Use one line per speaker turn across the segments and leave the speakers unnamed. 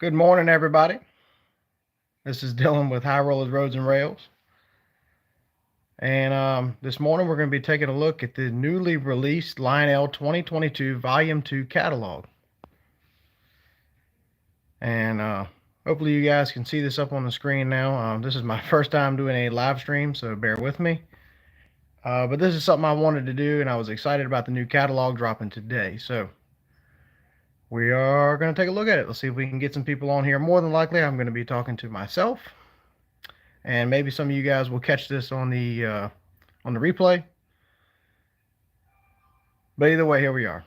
Good morning, everybody. This is Dylan with High Rollers Roads and Rails. And this morning we're going to be taking a look at the newly released Lionel 2022 Volume 2 catalog. And hopefully you guys can see this up on the screen now. This is my first time doing a live stream, so bear with me. But this is something I wanted to do, and I was excited about the new catalog dropping today. So we are going to take a look at it. Let's see if we can get some people on here. More than likely, I'm going to be talking to myself. And maybe some of you guys will catch this on the replay. But either way, here we are.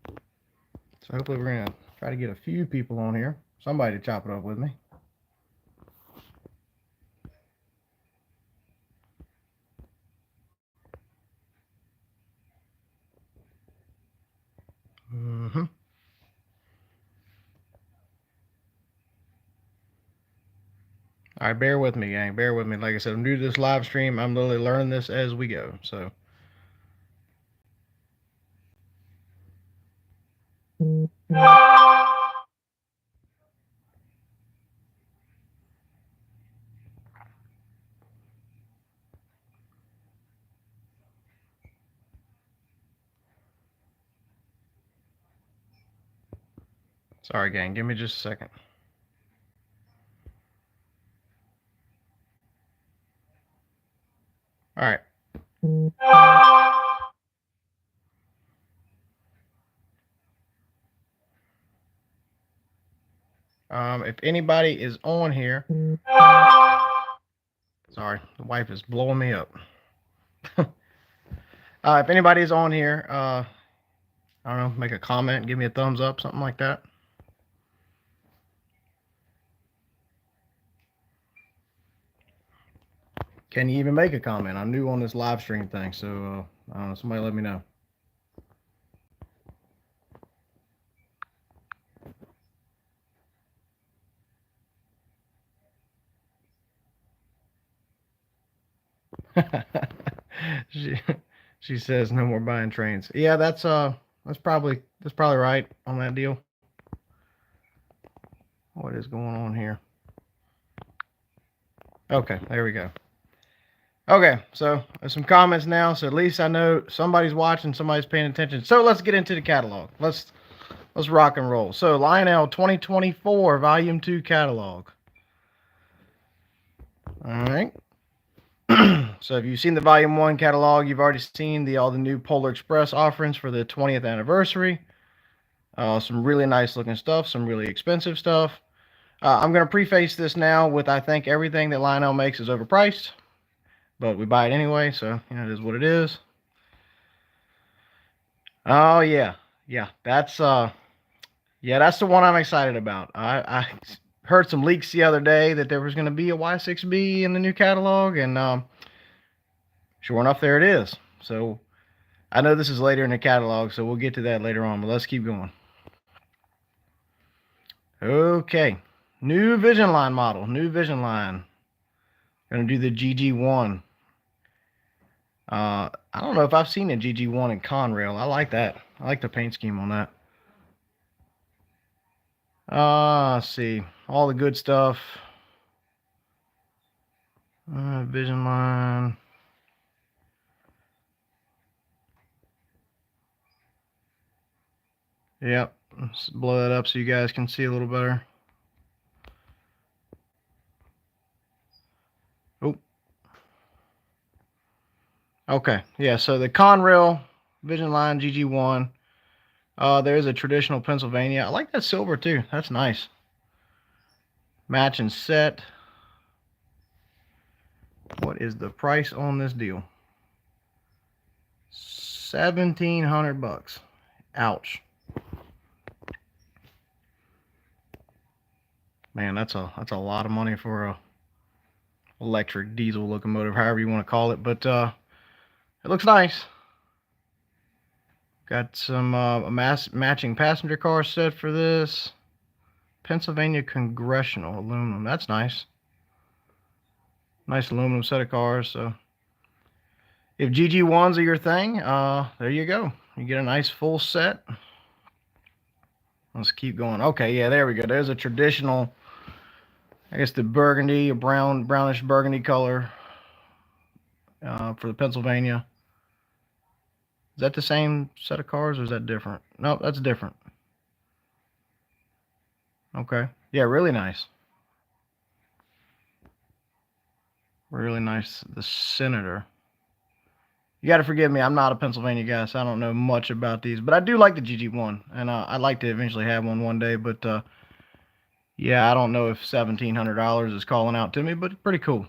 So hopefully we're going to try to get a few people on here. Somebody to chop it up with me. All right, bear with me, gang. Bear with me. Like I said, I'm new to this live stream. I'm literally learning this as we go. So. Sorry, gang. Give me just a second. All right. If anybody is on here, sorry, the wife is blowing me up. If anybody is on here, I don't know, make a comment, give me a thumbs up, something like that. Can you even make a comment? I'm new on this live stream thing, so I don't know, somebody let me know. she says no more buying trains. Yeah, that's probably right on that deal. What is going on here? Okay, there we go. Okay, so there's some comments now, so at least I know somebody's watching, somebody's paying attention. So let's get into the catalog. Let's rock and roll. So Lionel 2024 Volume 2 catalog. All right. So if you've seen the Volume 1 catalog, you've already seen all the new Polar Express offerings for the 20th anniversary. Some really nice looking stuff, some really expensive stuff. I'm going to preface this now with I think everything that Lionel makes is overpriced, but we buy it anyway, so you know, it is what it is. Oh yeah, that's the one I'm excited about. I heard some leaks the other day that there was going to be a Y6B in the new catalog, and sure enough, there it is. So I know this is later in the catalog, so we'll get to that later on, but let's keep going. Okay, new Vision Line model, new Vision Line. Gonna do the GG1. I don't know if I've seen a GG1 in Conrail. I like that. I like the paint scheme on that. Let's see. All the good stuff. Vision Line. Yep. Let's blow that up so you guys can see a little better. Oh. Okay. Yeah, so the Conrail Vision Line GG1. There's a traditional Pennsylvania. I like that silver too. That's nice. Match and set. What is the price on this deal? $1,700. Ouch. Man, that's a lot of money for a electric diesel locomotive, however you want to call it. But it looks nice. Got some matching passenger car set for this. Pennsylvania Congressional aluminum. That's nice. Nice aluminum set of cars. So if GG1s are your thing, there you go. You get a nice full set. Let's keep going. Okay, yeah, there we go. There's a traditional, I guess the burgundy, a brownish burgundy color for the Pennsylvania. Is that the same set of cars or is that different? No, that's different. Okay. Yeah, really nice. Really nice. The Senator. You got to forgive me. I'm not a Pennsylvania guy, so I don't know much about these. But I do like the GG1, and I'd like to eventually have one day. But yeah, I don't know if $1,700 is calling out to me, but pretty cool.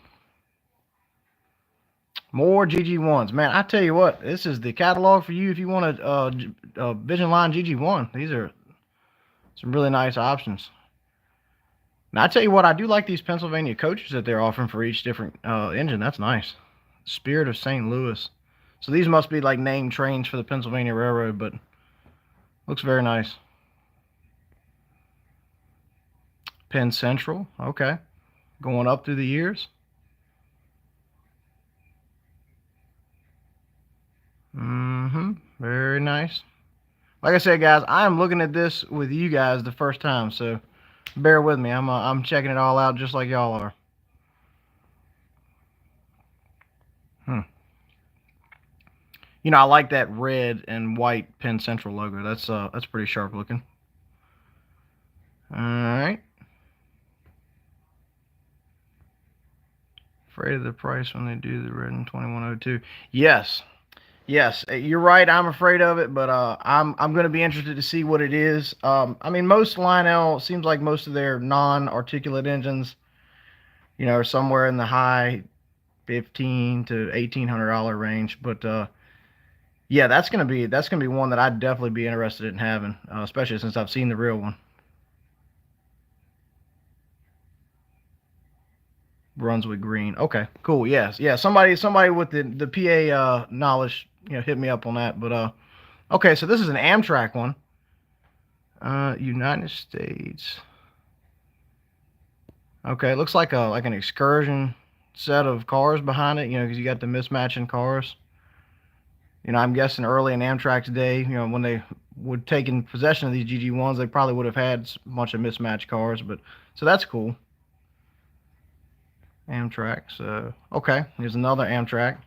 More GG1s. Man, I tell you what, this is the catalog for you if you want a Vision Line GG1. These are some really nice options. Now, I tell you what, I do like these Pennsylvania coaches that they're offering for each different engine. That's nice. Spirit of St. Louis. So these must be like named trains for the Pennsylvania Railroad, but looks very nice. Penn Central. Okay. Going up through the years. Very nice. Like I said, guys, I am looking at this with you guys the first time, so bear with me. I'm checking it all out just like y'all are. You know, I like that red and white Penn Central logo. That's pretty sharp looking. All right. Afraid of the price when they do the red and 2102. Yes. Yes, you're right. I'm afraid of it, but I'm going to be interested to see what it is. I mean, most Lionel seems like most of their non-articulate engines, you know, are somewhere in the high $1,500 to $1,800 range. But yeah, that's gonna be one that I'd definitely be interested in having, especially since I've seen the real one. Brunswick green. Okay, cool. Yes, yeah. Somebody with the PA knowledge, you know, hit me up on that. But okay, so this is an Amtrak one. United States. Okay, it looks like an excursion set of cars behind it. You know, because you got the mismatching cars. You know, I'm guessing early in Amtrak's day, you know, when they would take in possession of these GG1s, they probably would have had a bunch of mismatched cars. But so that's cool. Amtrak. So okay, here's another Amtrak.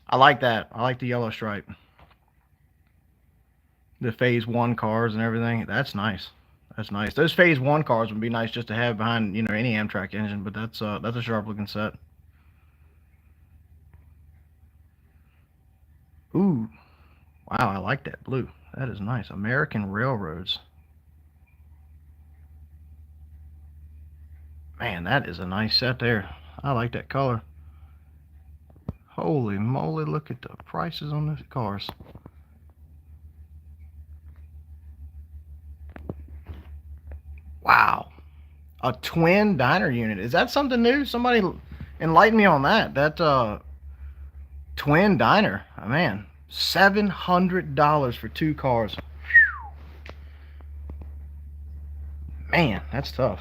I like that. I like the yellow stripe. The Phase 1 cars and everything. That's nice. That's nice. Those Phase 1 cars would be nice just to have behind, you know, any Amtrak engine, but that's a sharp looking set. Ooh. Wow, I like that blue. That is nice. American Railroads. Man, that is a nice set there. I like that color. Holy moly, look at the prices on the cars. Wow. A twin diner unit. Is that something new? Somebody enlighten me on that. That twin diner. Oh, man. $700 for 2 cars. Man, that's tough.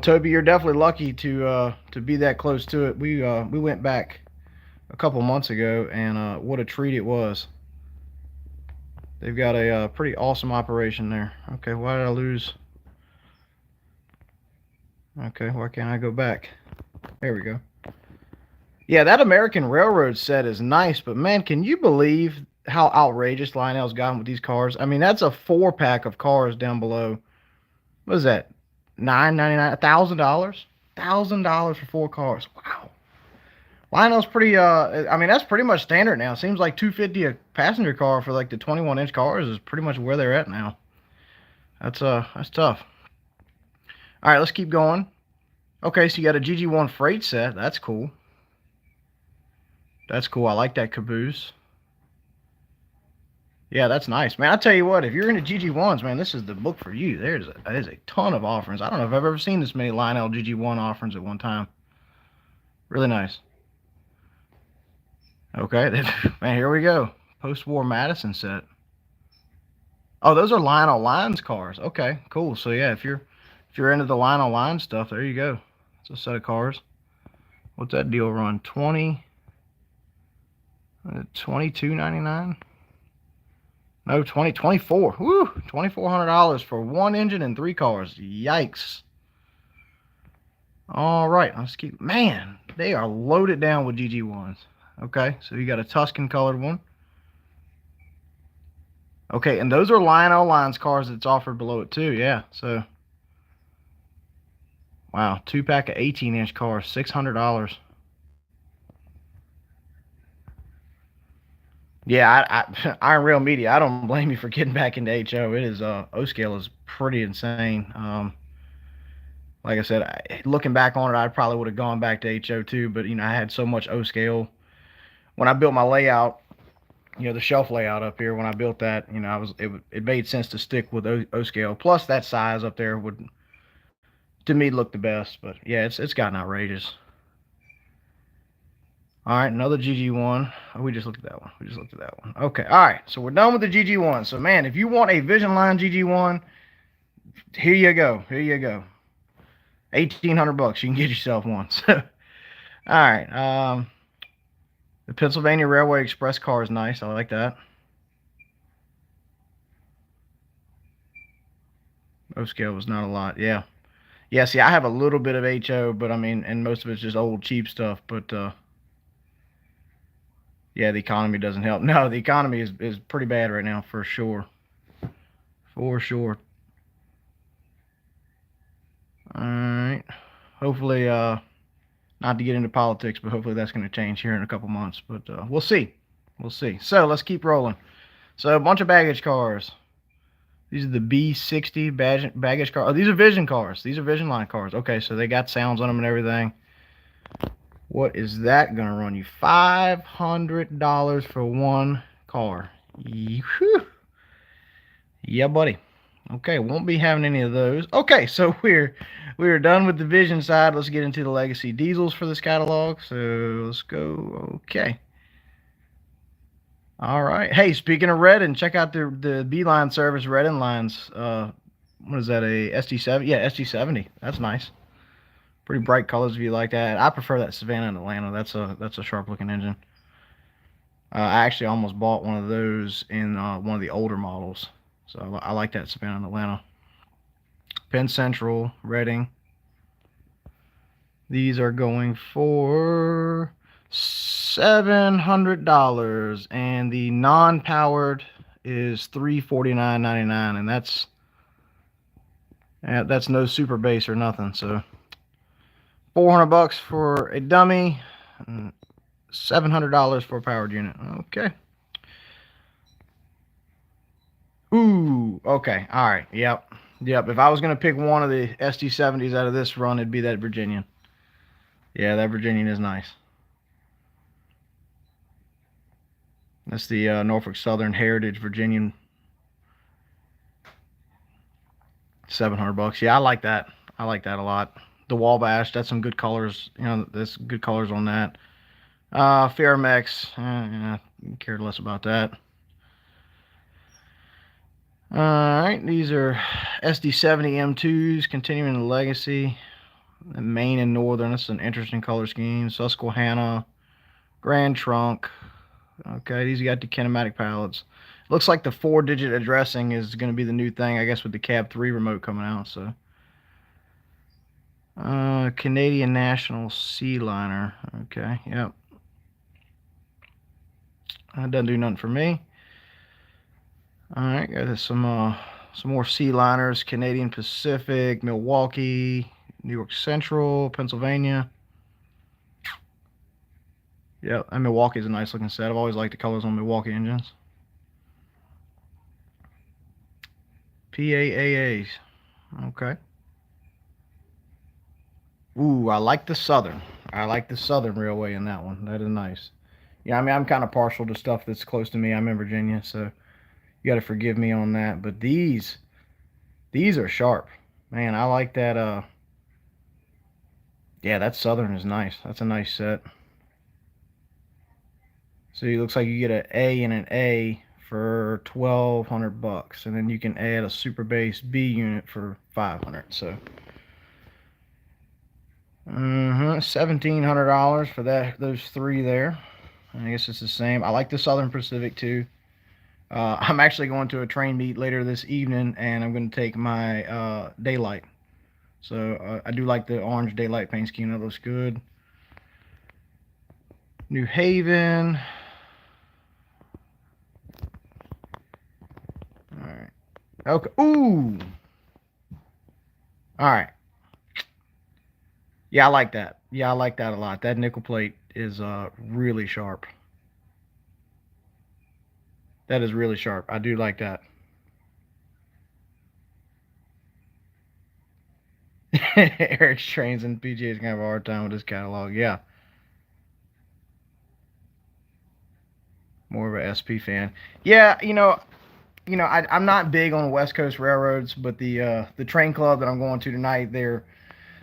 Toby, you're definitely lucky to be that close to it. We went back a couple months ago, and what a treat it was. They've got a pretty awesome operation there. Okay, why did I lose? Okay, why can't I go back? There we go. Yeah, that American Railroad set is nice, but man, can you believe how outrageous Lionel's gotten with these cars? I mean, that's a 4-pack of cars down below. What is that? $999, $1,000, $1,000 for 4 cars. Wow. Lionel's pretty. I mean, that's pretty much standard now. Seems like $250 a passenger car for like the 21-inch cars is pretty much where they're at now. That's tough. All right, let's keep going. Okay, so you got a GG1 freight set. That's cool. That's cool. I like that caboose. Yeah, that's nice, man. I tell you what, if you're into GG1s, man, this is the book for you. There's a ton of offerings. I don't know if I've ever seen this many Lionel GG1 offerings at one time. Really nice. Okay, man, here we go. Post-war Madison set. Oh, those are Lionel Lines cars. Okay, cool. So yeah, if you're into the Lionel Line stuff, there you go. It's a set of cars. What's that deal run? 20. $22.99. No, 24. Woo! $2,400 for one engine and 3 cars. Yikes. All right, let's keep. Man, they are loaded down with GG1s. Okay, so you got a Tuscan colored one. Okay, and those are Lionel Lines cars that's offered below it too. Yeah, so wow, 2-pack of 18-inch cars, $600. Yeah, Iron Rail Media. I don't blame you for getting back into HO. It is O scale is pretty insane. Like I said, looking back on it, I probably would have gone back to HO too. But I had so much O scale when I built my layout. The shelf layout up here when I built that. It made sense to stick with O scale. Plus that size up there would, to me, look the best. But yeah, it's gotten outrageous. All right, another GG1. Oh, we just looked at that one. Okay, all right, so we're done with the GG1. So, man, if you want a Vision Line GG1, here you go. 1,800 bucks. You can get yourself one. So, all right. The Pennsylvania Railway Express car is nice. I like that. O scale was not a lot. Yeah. Yeah, see, I have a little bit of HO, but I mean, and most of it's just old cheap stuff. But yeah, the economy doesn't help. No, the economy is pretty bad right now, for sure. For sure. All right. Hopefully, not to get into politics, but hopefully that's going to change here in a couple months. But we'll see. We'll see. So let's keep rolling. So a bunch of baggage cars. These are the B60 baggage cars. Oh, these are Vision cars. These are Vision Line cars. Okay, so they got sounds on them and everything. What is that going to run you? $500 for one car. Whew. Yeah, buddy. Okay, won't be having any of those. Okay, so we're done with the Vision side. Let's get into the Legacy diesels for this catalog. So let's go. Okay. All right. Hey, speaking of Redden, check out the Beeline service Redden lines. What is that? A SD70? Yeah, SD70. That's nice. Pretty bright colors if you like that. I prefer that Savannah and Atlanta. That's a sharp looking engine. I actually almost bought one of those in one of the older models. So I like that Savannah and Atlanta. Penn Central, Reading. These are going for $700, and the non-powered is $349.99, and that's no super base or nothing. So $400 for a dummy, and $700 for a powered unit. Okay. Ooh, okay. All right. Yep. If I was going to pick one of the SD70s out of this run, it'd be that Virginian. Yeah, that Virginian is nice. That's the Norfolk Southern Heritage Virginian. $700. Yeah, I like that. I like that a lot. The Wabash, that's some good colors. There's good colors on that. Ferromex, cared less about that. Alright, these are SD70 M2s, continuing the legacy. Maine and Northern, that's an interesting color scheme. Susquehanna, Grand Trunk. Okay, these got the kinematic pallets. Looks like the 4-digit addressing is going to be the new thing, I guess, with the Cab 3 remote coming out. So, Canadian National Sea Liner. Okay, yep. That doesn't do nothing for me. All right, got some more sea liners. Canadian Pacific, Milwaukee, New York Central, Pennsylvania. Yeah, and Milwaukee's a nice looking set. I've always liked the colors on Milwaukee engines. PAAAs. Okay. Ooh, I like the Southern. I like the Southern Railway in that one. That is nice. Yeah, I mean, I'm kind of partial to stuff that's close to me. I'm in Virginia, so you got to forgive me on that. But these are sharp. Man, I like that. Yeah, that Southern is nice. That's a nice set. So it looks like you get an A and an A for $1,200, and then you can add a super base B unit for $500. So, $1,700 for those three there. I guess it's the same. I like the Southern Pacific too. I'm actually going to a train meet later this evening, and I'm going to take my Daylight. So I do like the orange Daylight paint scheme. That looks good. New Haven. All right. Okay. Ooh. All right. Yeah, I like that. Yeah, I like that a lot. That nickel plate is really sharp. That is really sharp. I do like that. Eric's trains and PGA's gonna have a hard time with this catalog. Yeah, more of a SP fan. Yeah, I'm not big on West Coast railroads, but the train club that I'm going to tonight, their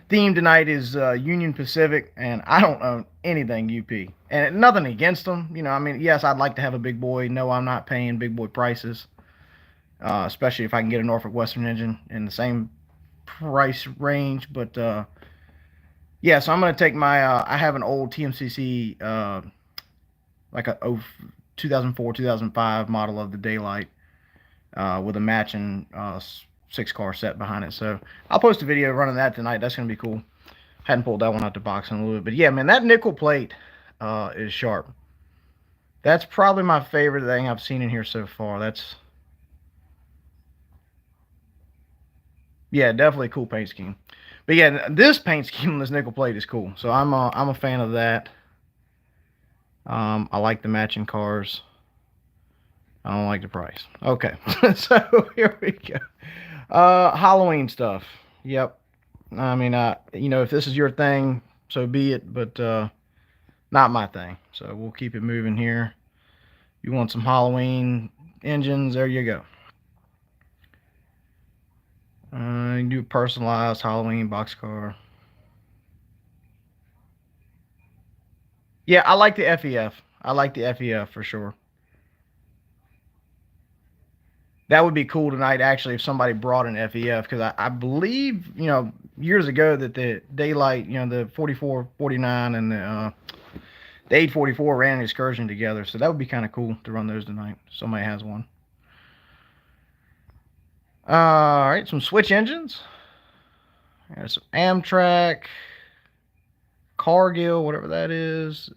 theme tonight is Union Pacific, and I don't own anything UP, and nothing against them. I mean, yes, I'd like to have a big boy. No, I'm not paying big boy prices, especially if I can get a Norfolk Western engine in the same price range. But yeah, so I'm gonna take my. I have an old TMCC, like a 2004, 2005 model of the Daylight, with a matching 6-car set behind it. So I'll post a video running that tonight. That's gonna be cool. Hadn't pulled that one out the box in a little bit, but yeah, man, that nickel plate is sharp. That's probably my favorite thing I've seen in here so far. That's, yeah, definitely a cool paint scheme. But yeah, this paint scheme on this nickel plate is cool. So I'm a fan of that. I like the matching cars. I don't like the price. Okay, so here we go. Halloween stuff. Yep. I mean, if this is your thing, so be it. But not my thing. So we'll keep it moving here. You want some Halloween engines? There you go. You can do a personalized Halloween boxcar. Yeah, I like the FEF. I like the FEF for sure. That would be cool tonight, actually, if somebody brought an FEF, because I believe, years ago that the Daylight, the 44, 49, and the 844 ran an excursion together. So that would be kind of cool to run those tonight. Somebody has one. All right, some switch engines. There's some Amtrak, Cargill, whatever that is.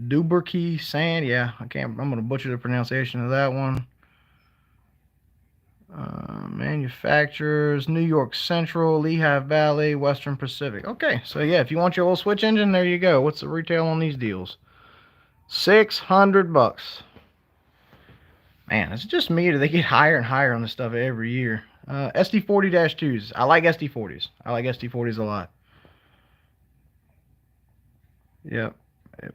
Duberkey Sand. Yeah, I'm going to butcher the pronunciation of that one. Manufacturers: New York Central, Lehigh Valley, Western Pacific. Okay, so yeah, if you want your old switch engine, there you go. What's the retail on these deals? $600. Man, it's just me, or do they get higher and higher on this stuff every year? SD40-2s. I like SD40s. I like SD40s a lot. Yep.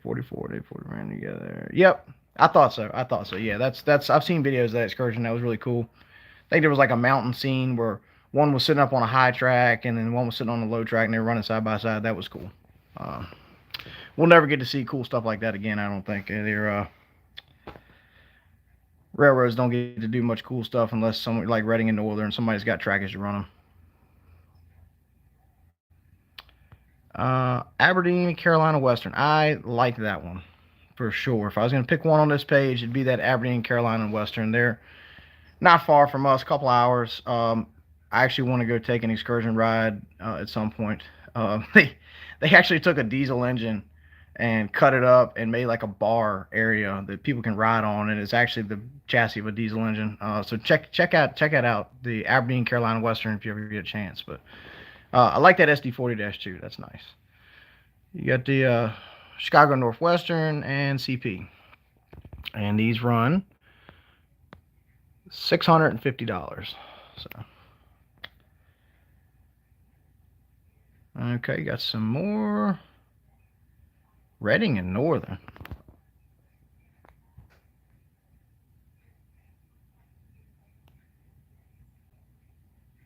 44, they 40 ran together. Yep. I thought so. Yeah, that's I've seen videos of that excursion. That was really cool. I think there was like a mountain scene where one was sitting up on a high track and then one was sitting on a low track, and they were running side by side. That was cool. We'll never get to see cool stuff like that again, I don't think. They're railroads don't get to do much cool stuff unless someone like Reading and Northern, somebody's got trackers to run them. Aberdeen, Carolina Western. I like that one for sure. If I was going to pick one on this page, it'd be that Aberdeen, Carolina Western. They're not far from us, a couple hours. I actually want to go take an excursion ride at some point. They actually took a diesel engine and cut it up and made like a bar area that people can ride on, and it's actually the chassis of a diesel engine. So check it out, the Aberdeen, Carolina Western, if you ever get a chance. But I like that SD40-2. That's nice. You got the Chicago Northwestern and CP, and these run $650. So, okay, got some more Reading and Northern.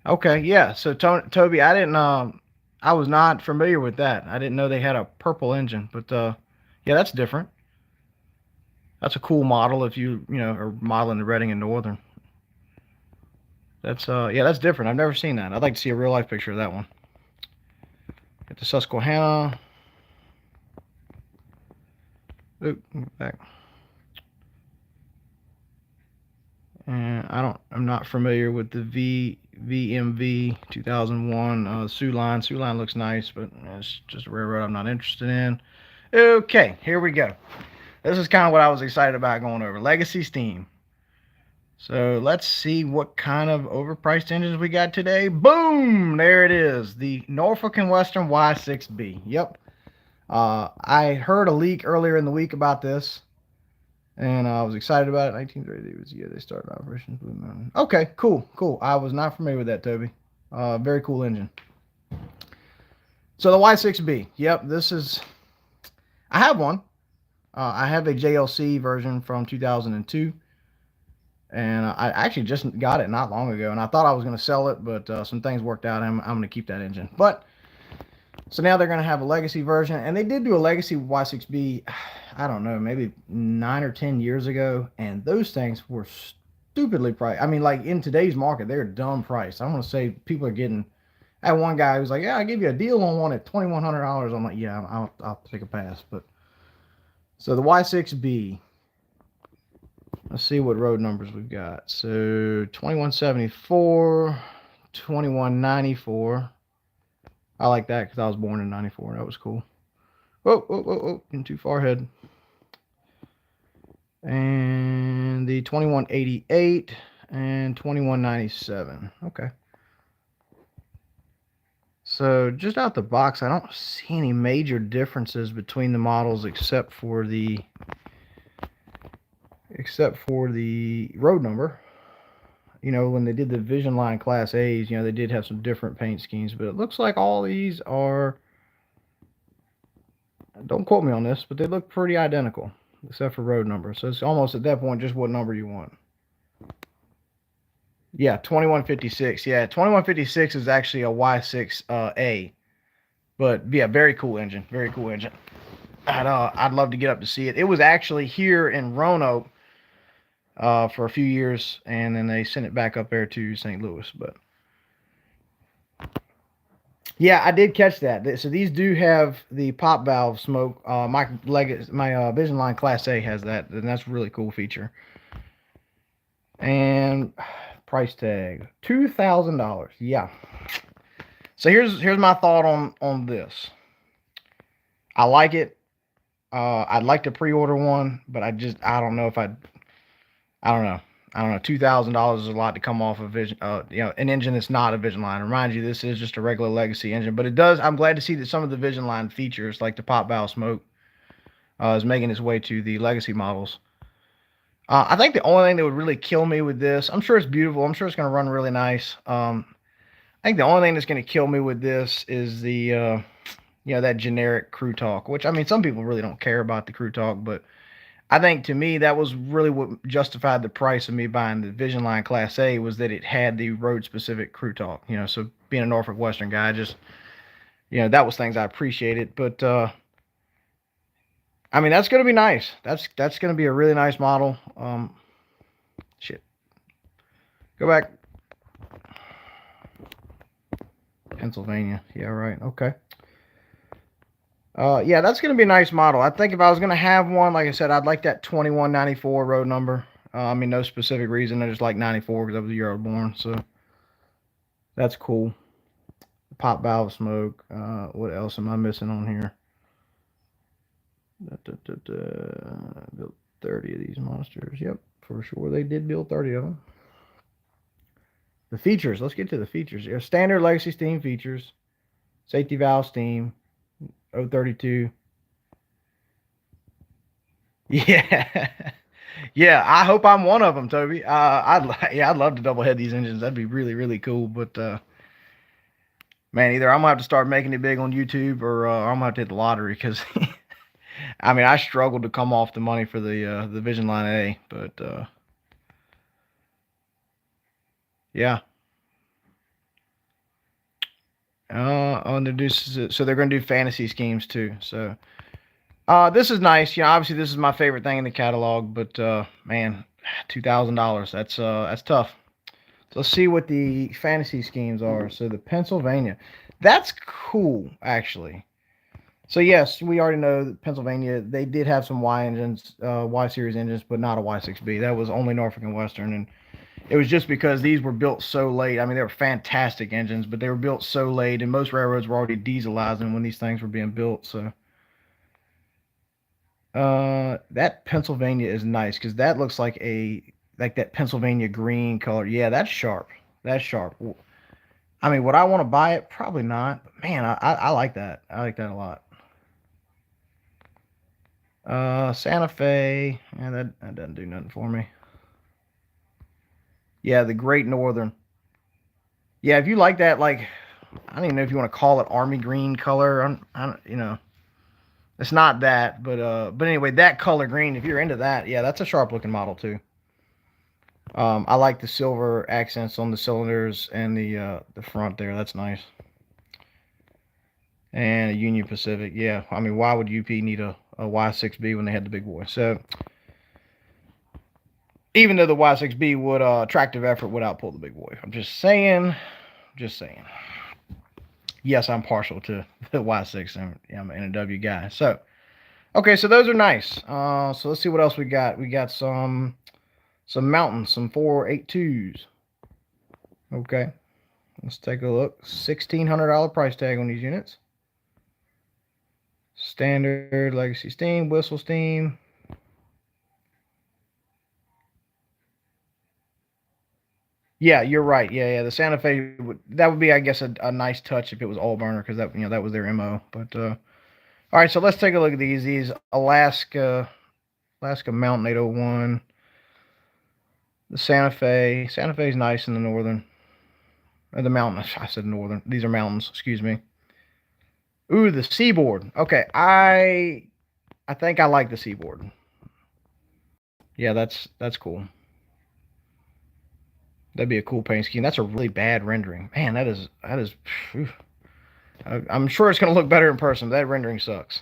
Okay, yeah. So Toby, I didn't. I was not familiar with that. I didn't know they had a purple engine, but yeah, that's different. That's a cool model if are modeling the Reading and Northern. That's yeah, that's different. I've never seen that. I'd like to see a real life picture of that one. Get the Susquehanna. Oop, back. And I'm not familiar with the VMV 2001 Sioux line. Sioux line looks nice, but it's just a railroad I'm not interested in. Okay, here we go. This is kind of what I was excited about going over. Legacy Steam. So let's see what kind of overpriced engines we got today. Boom! There it is. The Norfolk and Western Y6B. Yep. I heard a leak earlier in the week about this, and I was excited about it. 1930 was the year they started Operation Blue Mountain. Okay, cool, cool. I was not familiar with that, Toby. Very cool engine. So the Y6B. Yep, this is... I have one. I have a JLC version from 2002. And I actually just got it not long ago, and I thought I was going to sell it, but some things worked out. I'm going to keep that engine. But so now they're going to have a legacy version, and they did do a legacy Y6B, I don't know, maybe 9 or 10 years ago, and those things were stupidly priced. I mean, like in today's market, they're dumb priced. I want to say people are getting... I had one guy who was like, "Yeah, I give you a deal on one at $2,100." I'm like, "Yeah, I'll take a pass." But so the Y6B. Let's see what road numbers we've got. So 2174, 2194. I like that because I was born in 94. That was cool. Whoa, whoa, whoa, whoa. Getting too far ahead. And the 2188 and 2197. Okay. So just out the box, I don't see any major differences between the models except for the road number. You know, when they did the Vision Line Class A's, you know, they did have some different paint schemes, but it looks like all these are, don't quote me on this, but they look pretty identical, except for road number. So it's almost at that point just what number you want. Yeah, 2156. Yeah, 2156 is actually a Y6A. But yeah, very cool engine. Very cool engine. I'd love to get up to see it. It was actually here in Roanoke for a few years, and then they sent it back up there to St. Louis. But yeah, I did catch that. So these do have the pop valve smoke. My Vision Line Class A has that, and that's a really cool feature. And price tag $2,000. Yeah. So here's my thought on this. I like it. I'd like to pre-order one, but I don't know if I don't know. $2,000 is a lot to come off of Vision, you know, an engine that's not a Vision Line. Remind you, this is just a regular legacy engine, but it does. I'm glad to see that some of the Vision Line features, like the pop valve smoke, is making its way to the legacy models. I think the only thing that would really kill me with this, I'm sure it's beautiful. I'm sure it's going to run really nice. I think the only thing that's going to kill me with this is the, you know, that generic crew talk, which, I mean, some people really don't care about the crew talk, but I think to me that was really what justified the price of me buying the Vision Line Class A, was that it had the road specific crew talk, you know. So being a Norfolk Western guy, just, you know, that was things I appreciated. But I mean, that's going to be nice. That's going to be a really nice model. Shit. Go back. Pennsylvania. Yeah, right. Okay. Yeah, that's going to be a nice model. I think if I was going to have one, like I said, I'd like that 2194 road number. I mean, no specific reason. I just like 94 because that was the year I was born. So that's cool. Pop valve smoke. What else am I missing on here? Built 30 of these monsters. Yep, for sure. They did build 30 of them. The features. Let's get to the features here. Standard legacy steam features. Safety valve steam. 032. Yeah. Yeah, I hope I'm one of them, Toby. I'd love to double head these engines. That'd be really, really cool. But man, either I'm gonna have to start making it big on YouTube, or I'm gonna have to hit the lottery, because I mean, I struggled to come off the money for the Vision Line A, but yeah. So they're gonna do fantasy schemes too. So this is nice. You know, obviously this is my favorite thing in the catalog, but man, $2,000. That's tough. So let's see what the fantasy schemes are. So the Pennsylvania, that's cool actually. So yes, we already know that Pennsylvania, they did have some Y engines, Y series engines, but not a Y6B. That was only Norfolk and Western, and it was just because these were built so late. I mean, they were fantastic engines, but they were built so late, and most railroads were already dieselizing when these things were being built. So that Pennsylvania is nice because that looks like that Pennsylvania green color. Yeah, that's sharp. That's sharp. I mean, would I want to buy it? Probably not. But man, I like that. I like that a lot. Santa Fe. Yeah, that doesn't do nothing for me. Yeah, the Great Northern. Yeah, if you like that, like I don't even know if you want to call it army green color. I don't, it's not that, but anyway, that color green. If you're into that, yeah, that's a sharp looking model too. I like the silver accents on the cylinders and the front there. That's nice. And a Union Pacific. Yeah, I mean, why would UP need a Y6B when they had the big boy? So even though the Y6B would attractive effort would outpull the big boy. I'm just saying. Just saying. Yes, I'm partial to the Y6. I'm an NW guy. So okay, so those are nice. So let's see what else we got. We got some mountains, some 482s. Okay, let's take a look. $1,600 price tag on these units. Standard legacy steam, whistle steam. Yeah, you're right. Yeah. The Santa Fe would be, I guess, a nice touch if it was all burner because that was their mo. But all right, so let's take a look at these. These Alaska Mountain 801. The Santa Fe. Santa Fe is nice in the northern. The mountain. I said northern. These are mountains. Excuse me. Ooh, the Seaboard. Okay, I think I like the Seaboard. Yeah, that's cool. That'd be a cool paint scheme. That's a really bad rendering. Man, that is. Whew. I'm sure it's gonna look better in person. But that rendering sucks.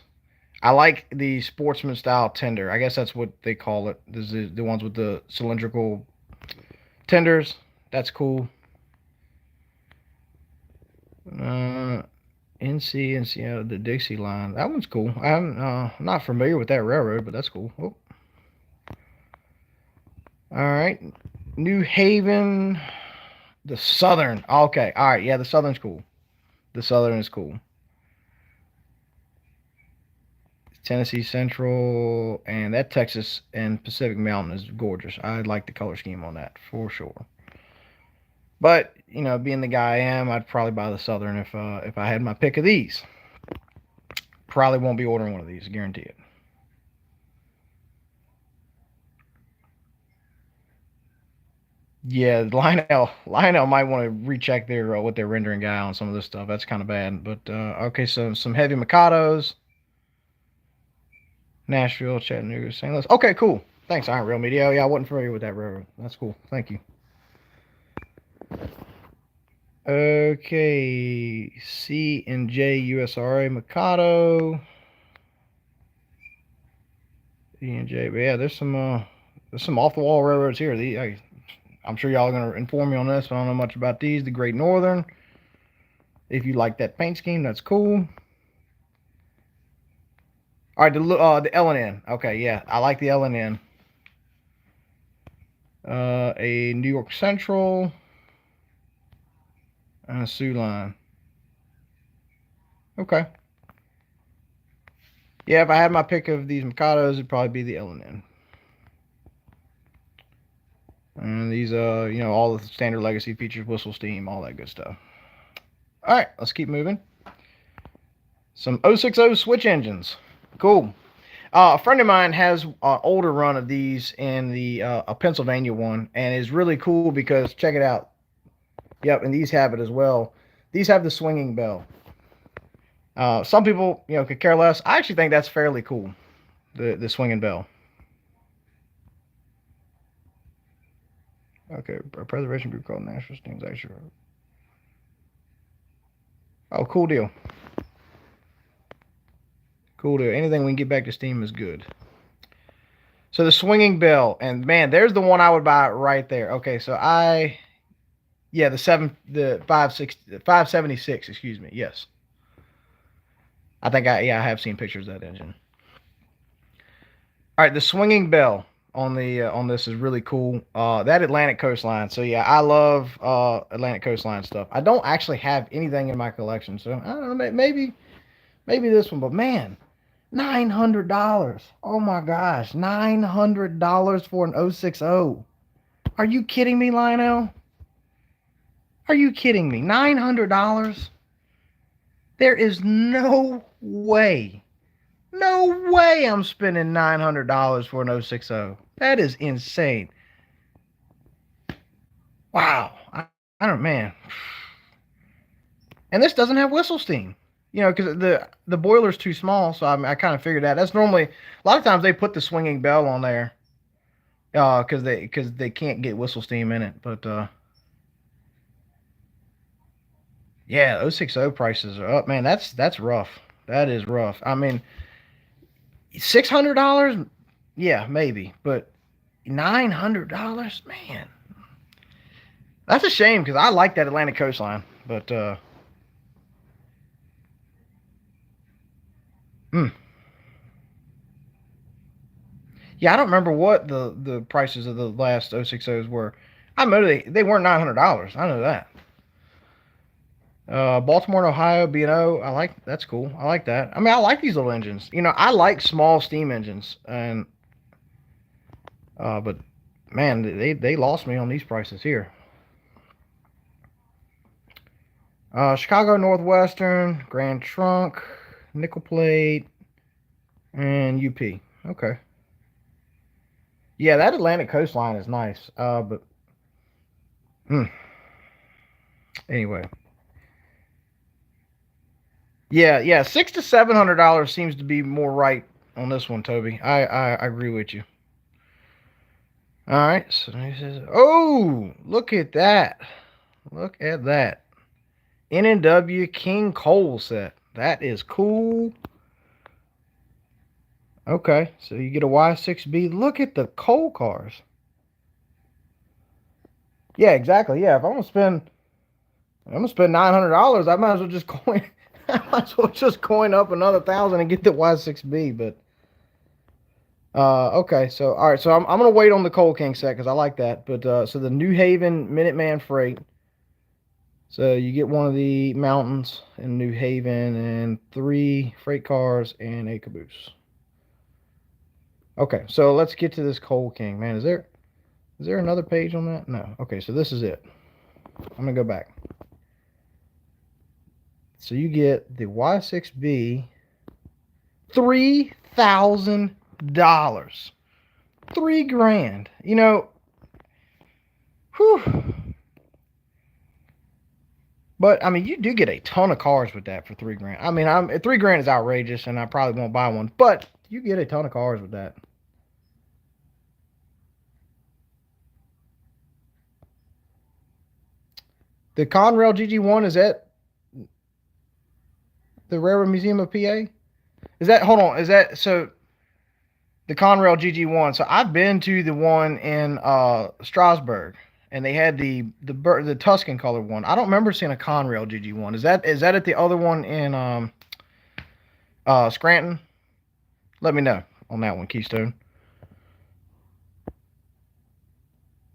I like the sportsman style tender. I guess that's what they call it. The ones with the cylindrical tenders. That's cool. Uh, NC, the Dixie line. That one's cool. I'm not familiar with that railroad, but that's cool. Oh. All right. New Haven. The Southern. Okay. All right. Yeah, the Southern's cool. The Southern is cool. Tennessee Central and that Texas and Pacific Mountain is gorgeous. I like the color scheme on that for sure. But being the guy I am, I'd probably buy the Southern if I had my pick of these. Probably won't be ordering one of these, guarantee it. Yeah, Lionel might want to recheck their what their rendering guy on some of this stuff. That's kind of bad. But okay, so some heavy Mikados, Nashville, Chattanooga, St. Louis. Okay, cool. Thanks, Iron Rail Media. Yeah, I wasn't familiar with that railroad. That's cool. Thank you. Okay, C and J USRA Mikado. E and J. But yeah, there's some off the wall railroads here. I'm sure y'all are gonna inform me on this, but I don't know much about these. The Great Northern. If you like that paint scheme, that's cool. All right, the L&N. Okay, yeah, I like the L&N. A New York Central and a Sioux line. Okay. Yeah, if I had my pick of these Mikados, it'd probably be the L&N. And these, all the standard legacy features, whistle steam, all that good stuff. All right, let's keep moving. Some 060 switch engines. Cool. A friend of mine has an older run of these in a Pennsylvania one, and it's really cool because check it out. Yep, and these have it as well. These have the swinging bell. Some people, could care less. I actually think that's fairly cool. The swinging bell. Okay, a preservation group called National Steams Actually. Oh, cool deal. Cool deal. Anything we can get back to steam is good. So the swinging bell, and man, there's the one I would buy right there. Okay, so the 576, excuse me. Yes. I think I have seen pictures of that engine. All right, the swinging bell on this is really cool. That Atlantic coastline. So yeah, I love Atlantic coastline stuff. I don't actually have anything in my collection, so I don't know. Maybe this one, but man, $900. Oh my gosh, $900 for an 060. Are you kidding me, Lionel? Are you kidding me? $900? There is no way. No way I'm spending $900 for an 060. That is insane. Wow. I don't, man. And this doesn't have whistle steam. You know, because the boiler's too small, so I kind of figured that. That's normally, a lot of times they put the swinging bell on there because they can't get whistle steam in it. But yeah, 060 prices are up, man. That's rough. That is rough. I mean, $600, yeah, maybe, but $900, man. That's a shame because I like that Atlantic coastline, but mm. Yeah, I don't remember what the prices of the last 060s were. I know they weren't $900. I know that. Baltimore and Ohio B&O. I like that's cool. I like that. I mean, I like these little engines. You know, I like small steam engines, and but man, they lost me on these prices here. Chicago Northwestern, Grand Trunk, nickel plate, and UP. Okay. Yeah, that Atlantic coastline is nice. But hmm. Anyway, yeah, $600 to $700 seems to be more right on this one, Toby. I agree with you. All right, so he says, "Oh, look at that! Look at that N&W King Cole set. That is cool." Okay, so you get a Y6B. Look at the Cole cars. Yeah, exactly. Yeah, if I'm gonna spend $900. I might as well just coin. I might as well just coin up another 1,000 and get the Y6B. But okay. So all right. So I'm gonna wait on the Coal King set because I like that. But so the New Haven Minuteman Freight. So you get one of the mountains in New Haven and 3 freight cars and a caboose. Okay. So let's get to this Coal King. Man, is there another page on that? No. Okay. So this is it. I'm gonna go back. So you get the Y6B, $3,000, $3,000. You know, whew. But I mean, you do get a ton of cars with that for $3,000. I mean, $3,000 is outrageous, and I probably won't buy one. But you get a ton of cars with that. The Conrail GG1, is that the Railroad Museum of PA? Is that, hold on, is that, so the Conrail GG1. So I've been to the one in Strasbourg, and they had the Tuscan colored one. I don't remember seeing a Conrail GG1. Is that at the other one in Scranton? Let me know on that one, Keystone.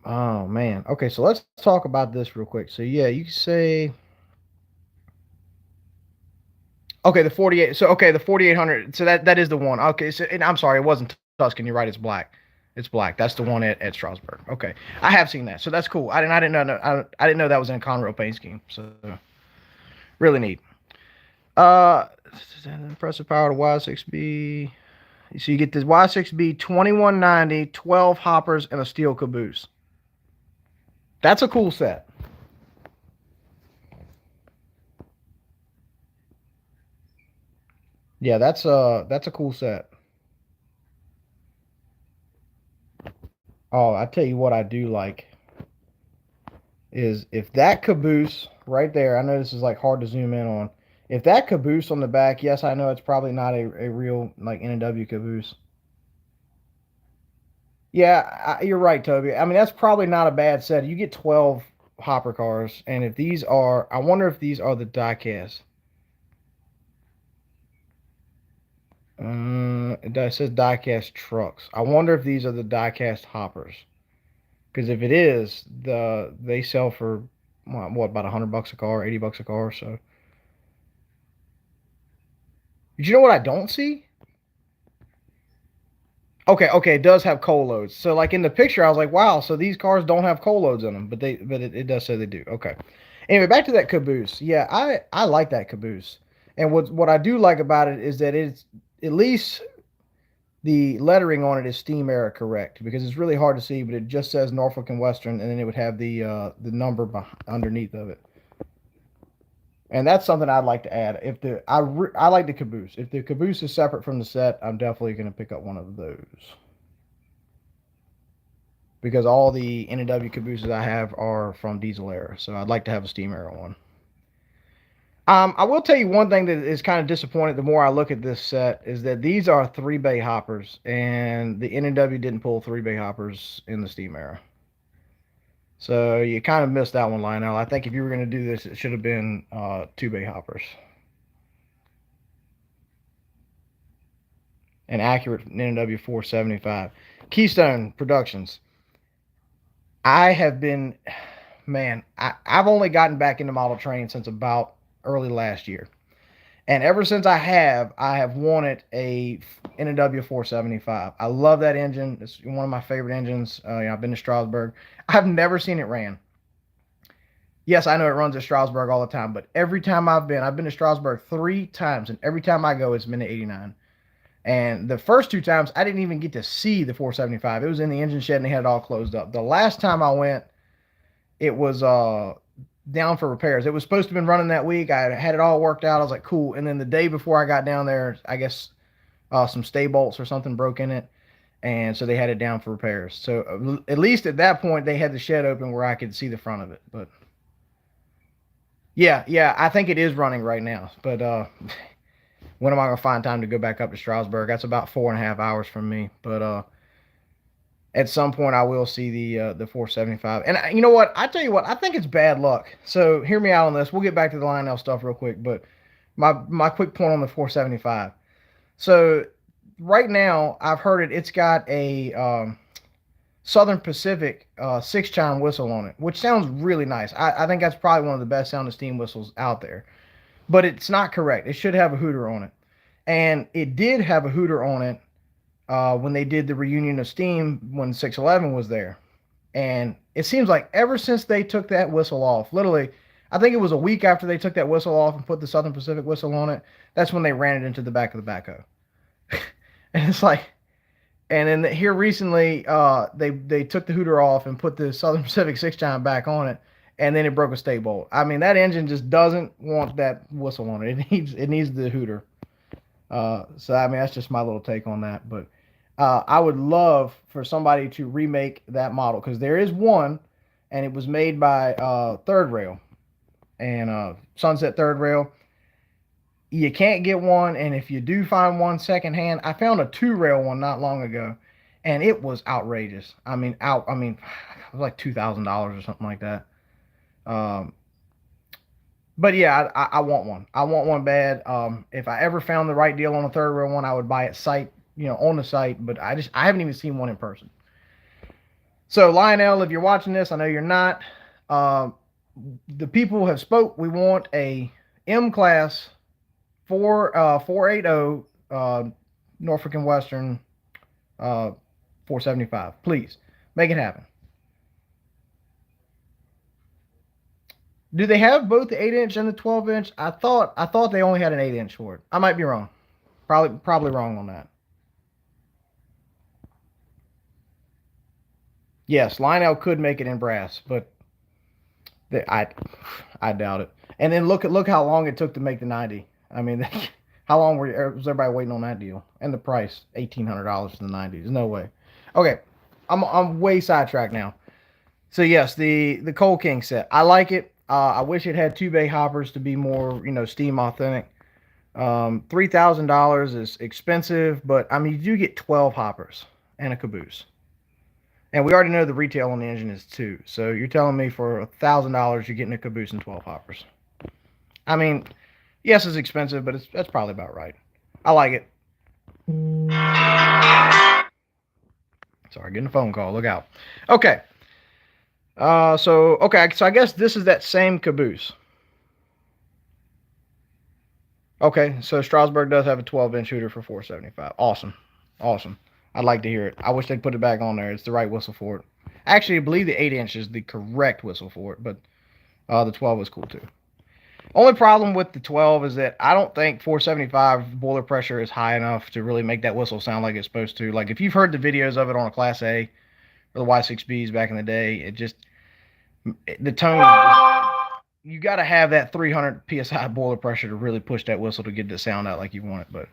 Oh man. Okay, so let's talk about this real quick. So yeah, you can say okay, the 48. So okay, the 4800. So that is the one. Okay, so and I'm sorry, it wasn't Tuscan. You're right. It's black. It's black. That's the one at Strasbourg. Okay, I have seen that. So that's cool. I didn't know. I didn't know that was in a Conrail paint scheme. So really neat. Uh, impressive power to Y6B. So you get this Y6B 2190, 12 hoppers, and a steel caboose. That's a cool set. Yeah, that's a cool set. Oh, I tell you what I do like is if that caboose right there, I know this is like hard to zoom in on. If that caboose on the back, yes, I know it's probably not a real like N&W caboose. Yeah, you're right, Toby. I mean, that's probably not a bad set. You get 12 hopper cars, and if these are, I wonder if these are the diecast. It says die-cast trucks. I wonder if these are the die-cast hoppers. Because if it is, they sell for what, about $100 a car, $80 a car. So, you know what I don't see? Okay, okay, it does have coal loads. So, like in the picture, I was like, wow. So these cars don't have coal loads in them, but it does say they do. Okay. Anyway, back to that caboose. Yeah, I like that caboose. And what I do like about it is that it's at least the lettering on it is steam era correct, because it's really hard to see, but it just says Norfolk and Western, and then it would have the number underneath of it. And that's something I'd like to add. If I like the caboose. If the caboose is separate from the set, I'm definitely going to pick up one of those, because all the N&W cabooses I have are from diesel era. So I'd like to have a steam era one. I will tell you one thing that is kind of disappointing the more I look at this set is that these are 3-bay hoppers, and the N&W didn't pull 3-bay hoppers in the steam era. So you kind of missed that one, Lionel. I think if you were going to do this, it should have been 2-bay hoppers. An accurate N&W 475. Keystone Productions. I have been, man, I've only gotten back into model train since about early last year. And ever since I have wanted a N&W 475. I love that engine. It's one of my favorite engines. I've been to Strasbourg. I've never seen it ran. Yes, I know it runs at Strasbourg all the time, but every time I've been to Strasbourg 3 times, and every time I go, it's been at 89. And the first 2 times, I didn't even get to see the 475. It was in the engine shed, and they had it all closed up. The last time I went, it was down for repairs. It was supposed to have been running that week. I had it all worked out. I was like, cool. And then the day before I got down there, I guess some stay bolts or something broke in it, and so they had it down for repairs. So at least at that point, they had the shed open where I could see the front of it. But yeah, I think it is running right now. But when am I gonna find time to go back up to Strasbourg? That's about 4.5 hours from me. But at some point, I will see the 475. And you know what? I tell you what, I think it's bad luck. So hear me out on this. We'll get back to the Lionel stuff real quick. But my quick point on the 475. So right now, I've heard it's got a Southern Pacific 6-chime whistle on it, which sounds really nice. I think that's probably one of the best sounding steam whistles out there. But it's not correct. It should have a hooter on it. And it did have a hooter on it when they did the reunion of Steam when 611 was there. And it seems like ever since they took that whistle off, literally, I think it was a week after they took that whistle off and put the Southern Pacific whistle on it, that's when they ran it into the back of the backhoe. And it's like, and then here recently, they took the hooter off and put the Southern Pacific 6-chime back on it, and then it broke a stay bolt. I mean, that engine just doesn't want that whistle on it. It needs the hooter. So I mean, that's just my little take on that. But I would love for somebody to remake that model, because there is one, and it was made by Third Rail and Sunset Third Rail. You can't get one, and if you do find one secondhand, I found a 2-rail one not long ago, and it was outrageous. I mean, it was like $2,000 or something like that. But yeah, I want one. I want one bad. If I ever found the right deal on a 3rd-rail one, I would buy it on the site. But I haven't even seen one in person. So Lionel, if you're watching this, I know you're not. The people have spoke. We want a M class 480 Norfolk and Western 475. Please make it happen. Do they have both the 8-inch and the 12-inch? I thought they only had an 8-inch for it. I might be wrong. Probably wrong on that. Yes, Lionel could make it in brass, but I doubt it. And then look how long it took to make the 90. I mean, how long was everybody waiting on that deal? And the price, $1,800 for the 90. There's no way. Okay, I'm way sidetracked now. So yes, the Coal King set. I like it. I wish it had 2-bay hoppers to be more, steam authentic. $3,000 is expensive, but I mean, you do get 12 hoppers and a caboose. And we already know the retail on the engine is 2. So you're telling me for $1,000 you're getting a caboose and 12 hoppers. I mean, yes, it's expensive, but that's probably about right. I like it. Sorry, getting a phone call. Look out. Okay. So I guess this is that same caboose. Okay, so Strasbourg does have a 12-inch shooter for 475. Awesome, awesome. I'd like to hear it. I wish they'd put it back on there. It's the right whistle for it. Actually, I believe the 8-inch is the correct whistle for it, but the 12 was cool too. Only problem with the 12 is that I don't think 475 boiler pressure is high enough to really make that whistle sound like it's supposed to. Like if you've heard the videos of it on a Class A or the Y6Bs back in the day, the tone you got to have that 300 psi boiler pressure to really push that whistle to get the sound out like you want it. But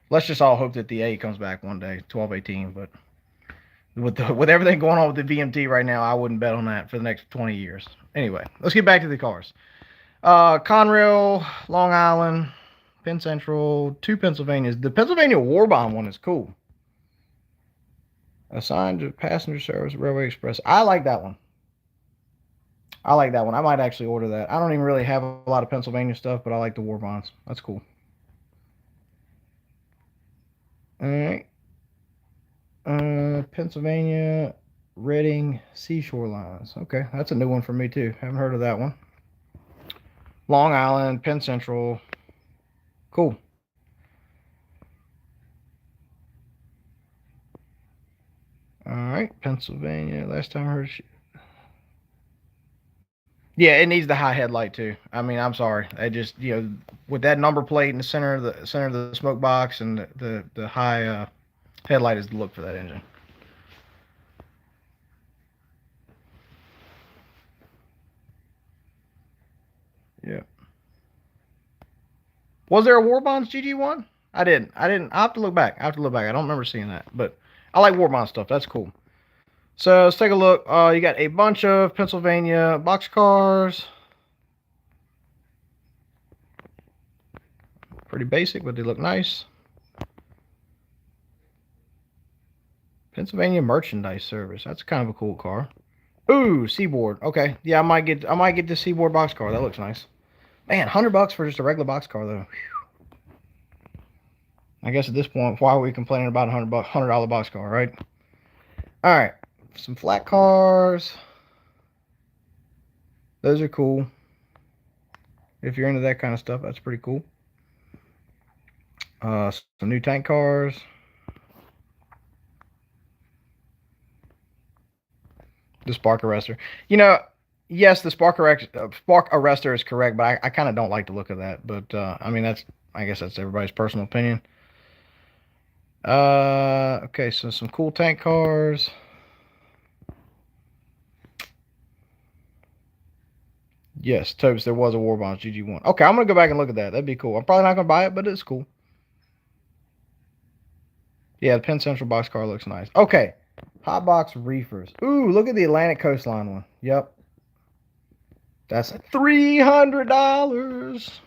let's just all hope that the A comes back one day, 1218. But with everything going on with the VMT right now, I wouldn't bet on that for the next 20 years. Anyway, let's get back to the cars. Conrail, Long Island, Penn Central, 2 Pennsylvanias. The Pennsylvania Warbond one is cool. Assigned to passenger service, Railway Express. I like that one. I like that one. I might actually order that. I don't even really have a lot of Pennsylvania stuff, but I like the Warbonds. That's cool. All right. Pennsylvania, Reading, Seashore Lines. Okay, that's a new one for me too. Haven't heard of that one. Long Island, Penn Central. Cool. All right, Pennsylvania. Last time I heard. Yeah, it needs the high headlight too. I mean, I'm sorry. I just with that number plate in the center of the smoke box and the high headlight is the look for that engine. Yeah. Was there a Warbonds GG1? I didn't. I have to look back. I don't remember seeing that, but I like Warbond stuff. That's cool. So let's take a look. You got a bunch of Pennsylvania box cars. Pretty basic, but they look nice. Pennsylvania Merchandise Service. That's kind of a cool car. Ooh, Seaboard. Okay, yeah, I might get the Seaboard box car. That looks nice. Man, $100 for just a regular box car though. I guess at this point, why are we complaining about $100 box car, right? All right, some flat cars. Those are cool. If you're into that kind of stuff, that's pretty cool. Some new tank cars. The spark arrestor. Yes, the spark arrestor is correct, but I kind of don't like the look of that. But I mean, I guess that's everybody's personal opinion. Okay, so some cool tank cars. Yes, Topes, there was a Warbonds GG1. Okay, I'm gonna go back and look at that. That'd be cool. I'm probably not gonna buy it, but it's cool. Yeah, the Penn Central box car looks nice. Okay, hot box reefers. Ooh, look at the Atlantic Coastline one. Yep, that's $300.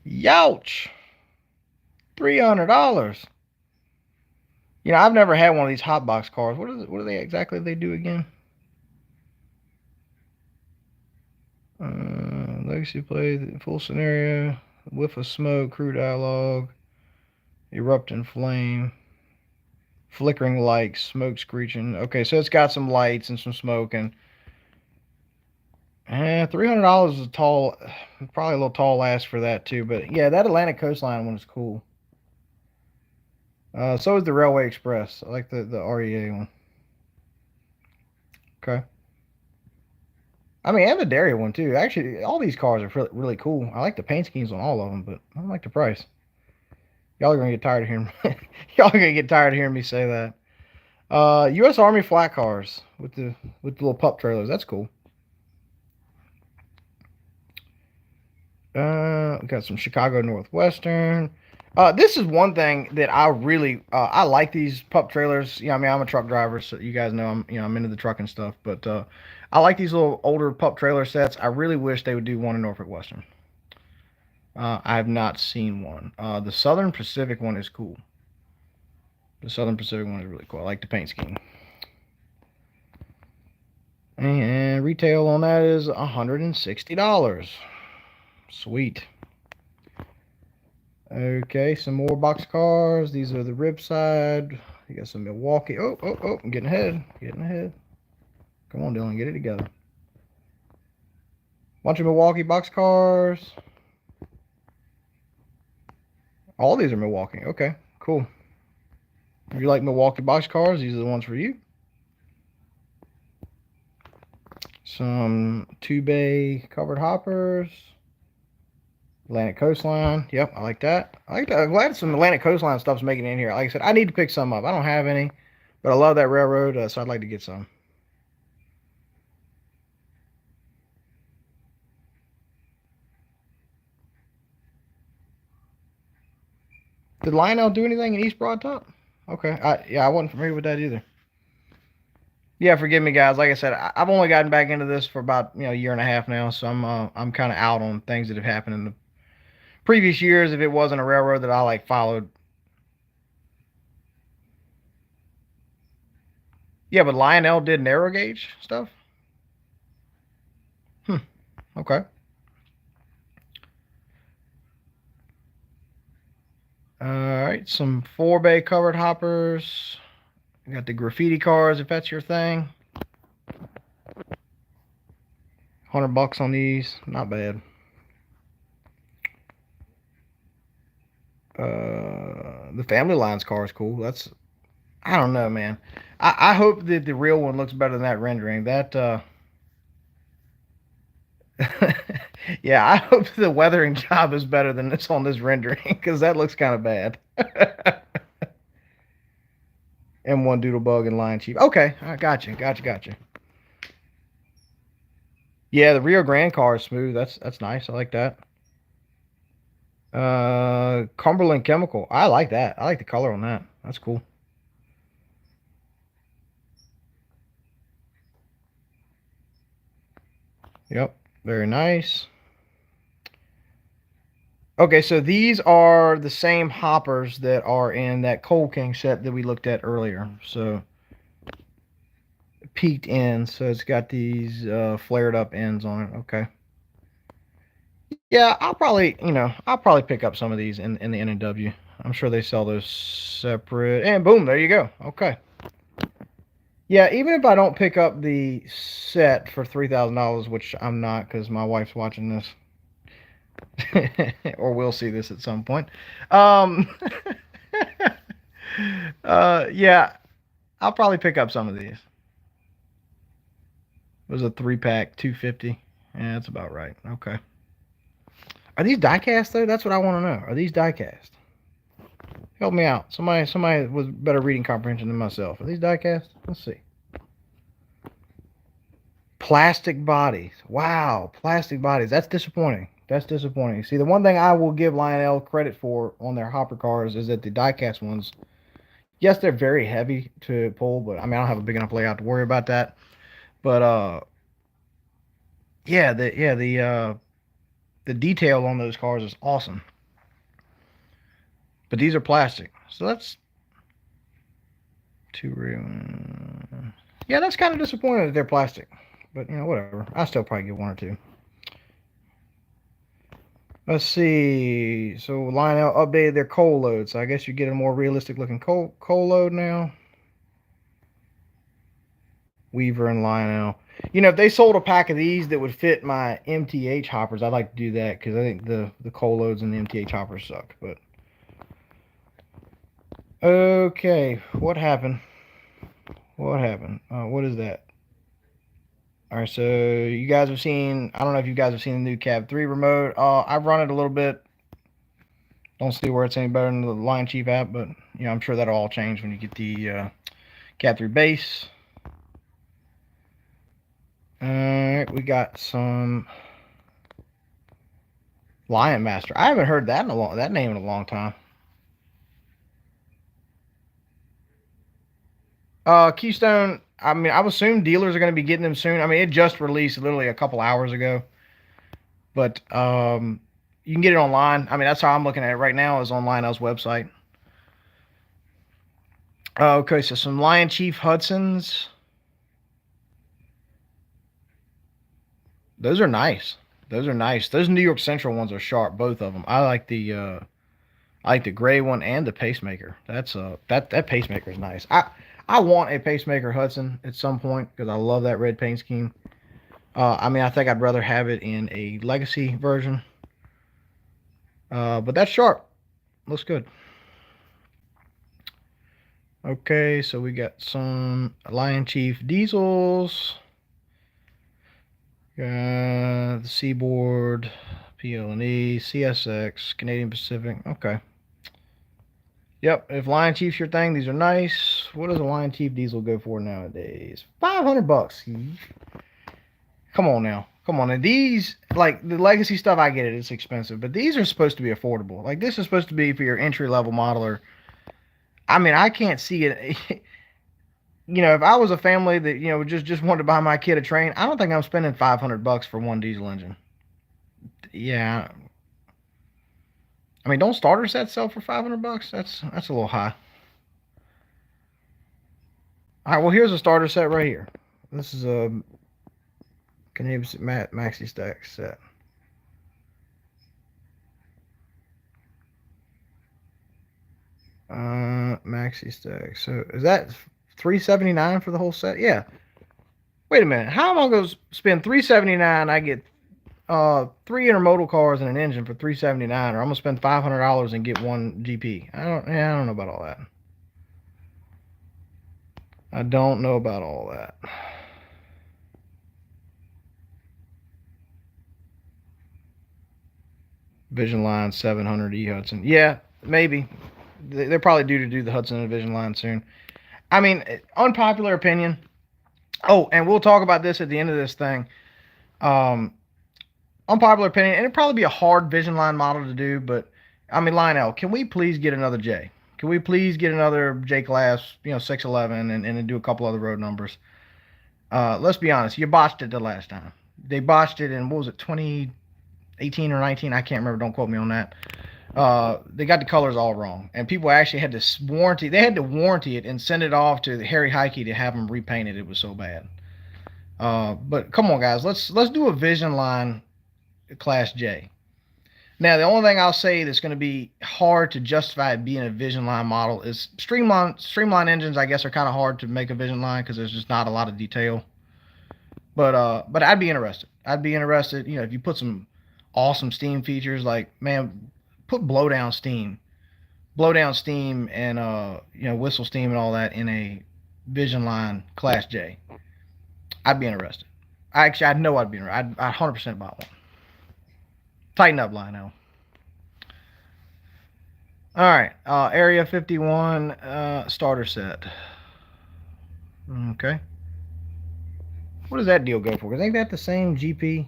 Youch, $300. I've never had one of these hot box cars. What are they exactly they do again? Legacy play, full scenario, whiff of smoke, crew dialogue, erupting flame, flickering lights, smoke screeching. Okay, so it's got some lights and some smoke, and $300 is probably a little tall ask for that too. But yeah, that Atlantic Coastline one is cool. So is the Railway Express. I like the REA one. Okay. I mean, and the Daria one too. Actually, all these cars are really cool. I like the paint schemes on all of them, but I don't like the price. Y'all are gonna get tired of hearing y'all are gonna get tired of hearing me say that. U.S. Army flat cars with the little pup trailers. That's cool. We got some Chicago Northwestern. This is one thing that I really I like these pup trailers. I mean, I'm a truck driver, so you guys know I'm into the trucking stuff. But I like these little older pup trailer sets. I really wish they would do one in Norfolk Western. I have not seen one. The Southern Pacific one is cool. The Southern Pacific one is really cool. I like the paint scheme. And retail on that is $160. Sweet. Okay, some more box cars. These are the rib side. You got some Milwaukee. Oh, I'm getting ahead. Getting ahead. Come on, Dylan, get it together. Bunch of Milwaukee box cars. All these are Milwaukee. Okay, cool. If you like Milwaukee box cars, these are the ones for you. Some 2-bay covered hoppers. Atlantic Coastline. Yep, I like that. I like that. I'm glad some Atlantic Coastline stuff's making it in here. Like I said, I need to pick some up. I don't have any, but I love that railroad, so I'd like to get some. Did Lionel do anything in East Broad Top? Okay. Yeah, I wasn't familiar with that either. Yeah, forgive me, guys. Like I said, I've only gotten back into this for about a year and a half now, so I'm kind of out on things that have happened in the previous years. If it wasn't a railroad that I like followed, yeah. But Lionel did narrow gauge stuff. Hmm. Okay. All right. Some 4-bay covered hoppers. You got the graffiti cars if that's your thing. $100 on these, not bad. The Family Lines car is cool. I don't know, man. I hope that the real one looks better than that rendering. Yeah, I hope the weathering job is better than this on this rendering because that looks kind of bad. M1 Doodlebug and Lion Chief. Okay, I got you. Yeah, the Rio Grande car is smooth. That's nice. I like that. Cumberland Chemical. I like that. I like the color on that. That's cool. Yep, very nice. Okay, so these are the same hoppers that are in that Coal King set that we looked at earlier. So peaked ends, so it's got these flared up ends on it. Okay. Yeah, I'll probably pick up some of these in the N&W. I'm sure they sell those separate. And boom, there you go. Okay. Yeah, even if I don't pick up the set for $3,000, which I'm not because my wife's watching this, or we'll see this at some point. Um, yeah, I'll probably pick up some of these. It was a 3-pack, 250. Yeah, that's about right. Okay. Are these die-cast though? That's what I want to know. Are these die-cast? Help me out. Somebody with better reading comprehension than myself. Are these die-cast? Let's see. Plastic bodies. Wow, plastic bodies. That's disappointing. That's disappointing. See, the one thing I will give Lionel credit for on their hopper cars is that the die-cast ones, yes, they're very heavy to pull, but I mean, I don't have a big enough layout to worry about that. But yeah, the detail on those cars is awesome. But these are plastic, so that's too real. Yeah, that's kind of disappointing that they're plastic. But whatever. I still probably get one or two. Let's see. So Lionel updated their coal load, so I guess you get a more realistic looking coal load now. Weaver and Lionel. If they sold a pack of these that would fit my MTH hoppers, I'd like to do that because I think the coal loads and the MTH hoppers suck. But okay, what happened? What happened? What is that? All right, so you guys have seen. I don't know if you guys have seen the new Cab 3 remote. I've run it a little bit. Don't see where it's any better than the Lion Chief app, but I'm sure that'll all change when you get the Cab 3 base. All right, we got some Lion Master. I haven't heard that name in a long time. Keystone. I mean, I would assume dealers are going to be getting them soon. I mean, it just released literally a couple hours ago, but you can get it online. I mean, that's how I'm looking at it right now. Is on Lionel's website. Okay, so some Lion Chief Hudsons. Those are nice. Those are nice. Those New York Central ones are sharp. Both of them. I like the I like the gray one and the pacemaker. That's that pacemaker is nice. I want a pacemaker Hudson at some point because I love that red paint scheme. I mean, I think I'd rather have it in a legacy version. But that's sharp. Looks good. Okay, so we got some Lion Chief diesels. The Seaboard, PL&E, CSX, Canadian Pacific. Okay. Yep, if Lion Chief's your thing, these are nice. What does a Lion Chief diesel go for nowadays? $500. Come on now. Come on. And these, like the legacy stuff, I get it. It's expensive. But these are supposed to be affordable. Like this is supposed to be for your entry level modeler. I mean, I can't see it. If I was a family that, just wanted to buy my kid a train, I don't think I'm spending $500 for one diesel engine. Yeah. I mean, don't starter sets sell for $500? That's a little high. All right, well, here's a starter set right here. This is a Canadian Maxi Stack set. Maxi Stack. So is that $379 for the whole set? Yeah. Wait a minute. How am I going to spend $379? I get three intermodal cars and an engine for $379, or I'm gonna spend $500 and get one GP. I don't know about all that. I don't know about all that. Vision Line 700E Hudson. Yeah, maybe. They're probably due to do the Hudson and Vision Line soon. I mean, unpopular opinion. Oh, and we'll talk about this at the end of this thing. Unpopular opinion, and it'd probably be a hard Vision Line model to do, but I mean, Lionel, can we please get another J? Can we please get another J class, 611, and do a couple other road numbers? Let's be honest, you botched it the last time. They botched it in, what was it, 2018 or 19? I can't remember. Don't quote me on that. They got the colors all wrong, and people actually had to warranty. They had to warranty it and send it off to Harry Heike to have them repainted. It was so bad. But come on, guys, let's do a Vision Line Class J. Now, the only thing I'll say that's going to be hard to justify it being a Vision Line model is streamline engines. I guess are kind of hard to make a Vision Line because there's just not a lot of detail. But I'd be interested. I'd be interested. If you put some awesome steam features, like man, put blow down steam, and whistle steam and all that in a Vision Line Class J. I'd be interested. I know I'd be interested. I'd 100% buy one. Tighten up, Lionel. All right, Area 51 starter set. Okay. What does that deal go for? Ain't that the same GP?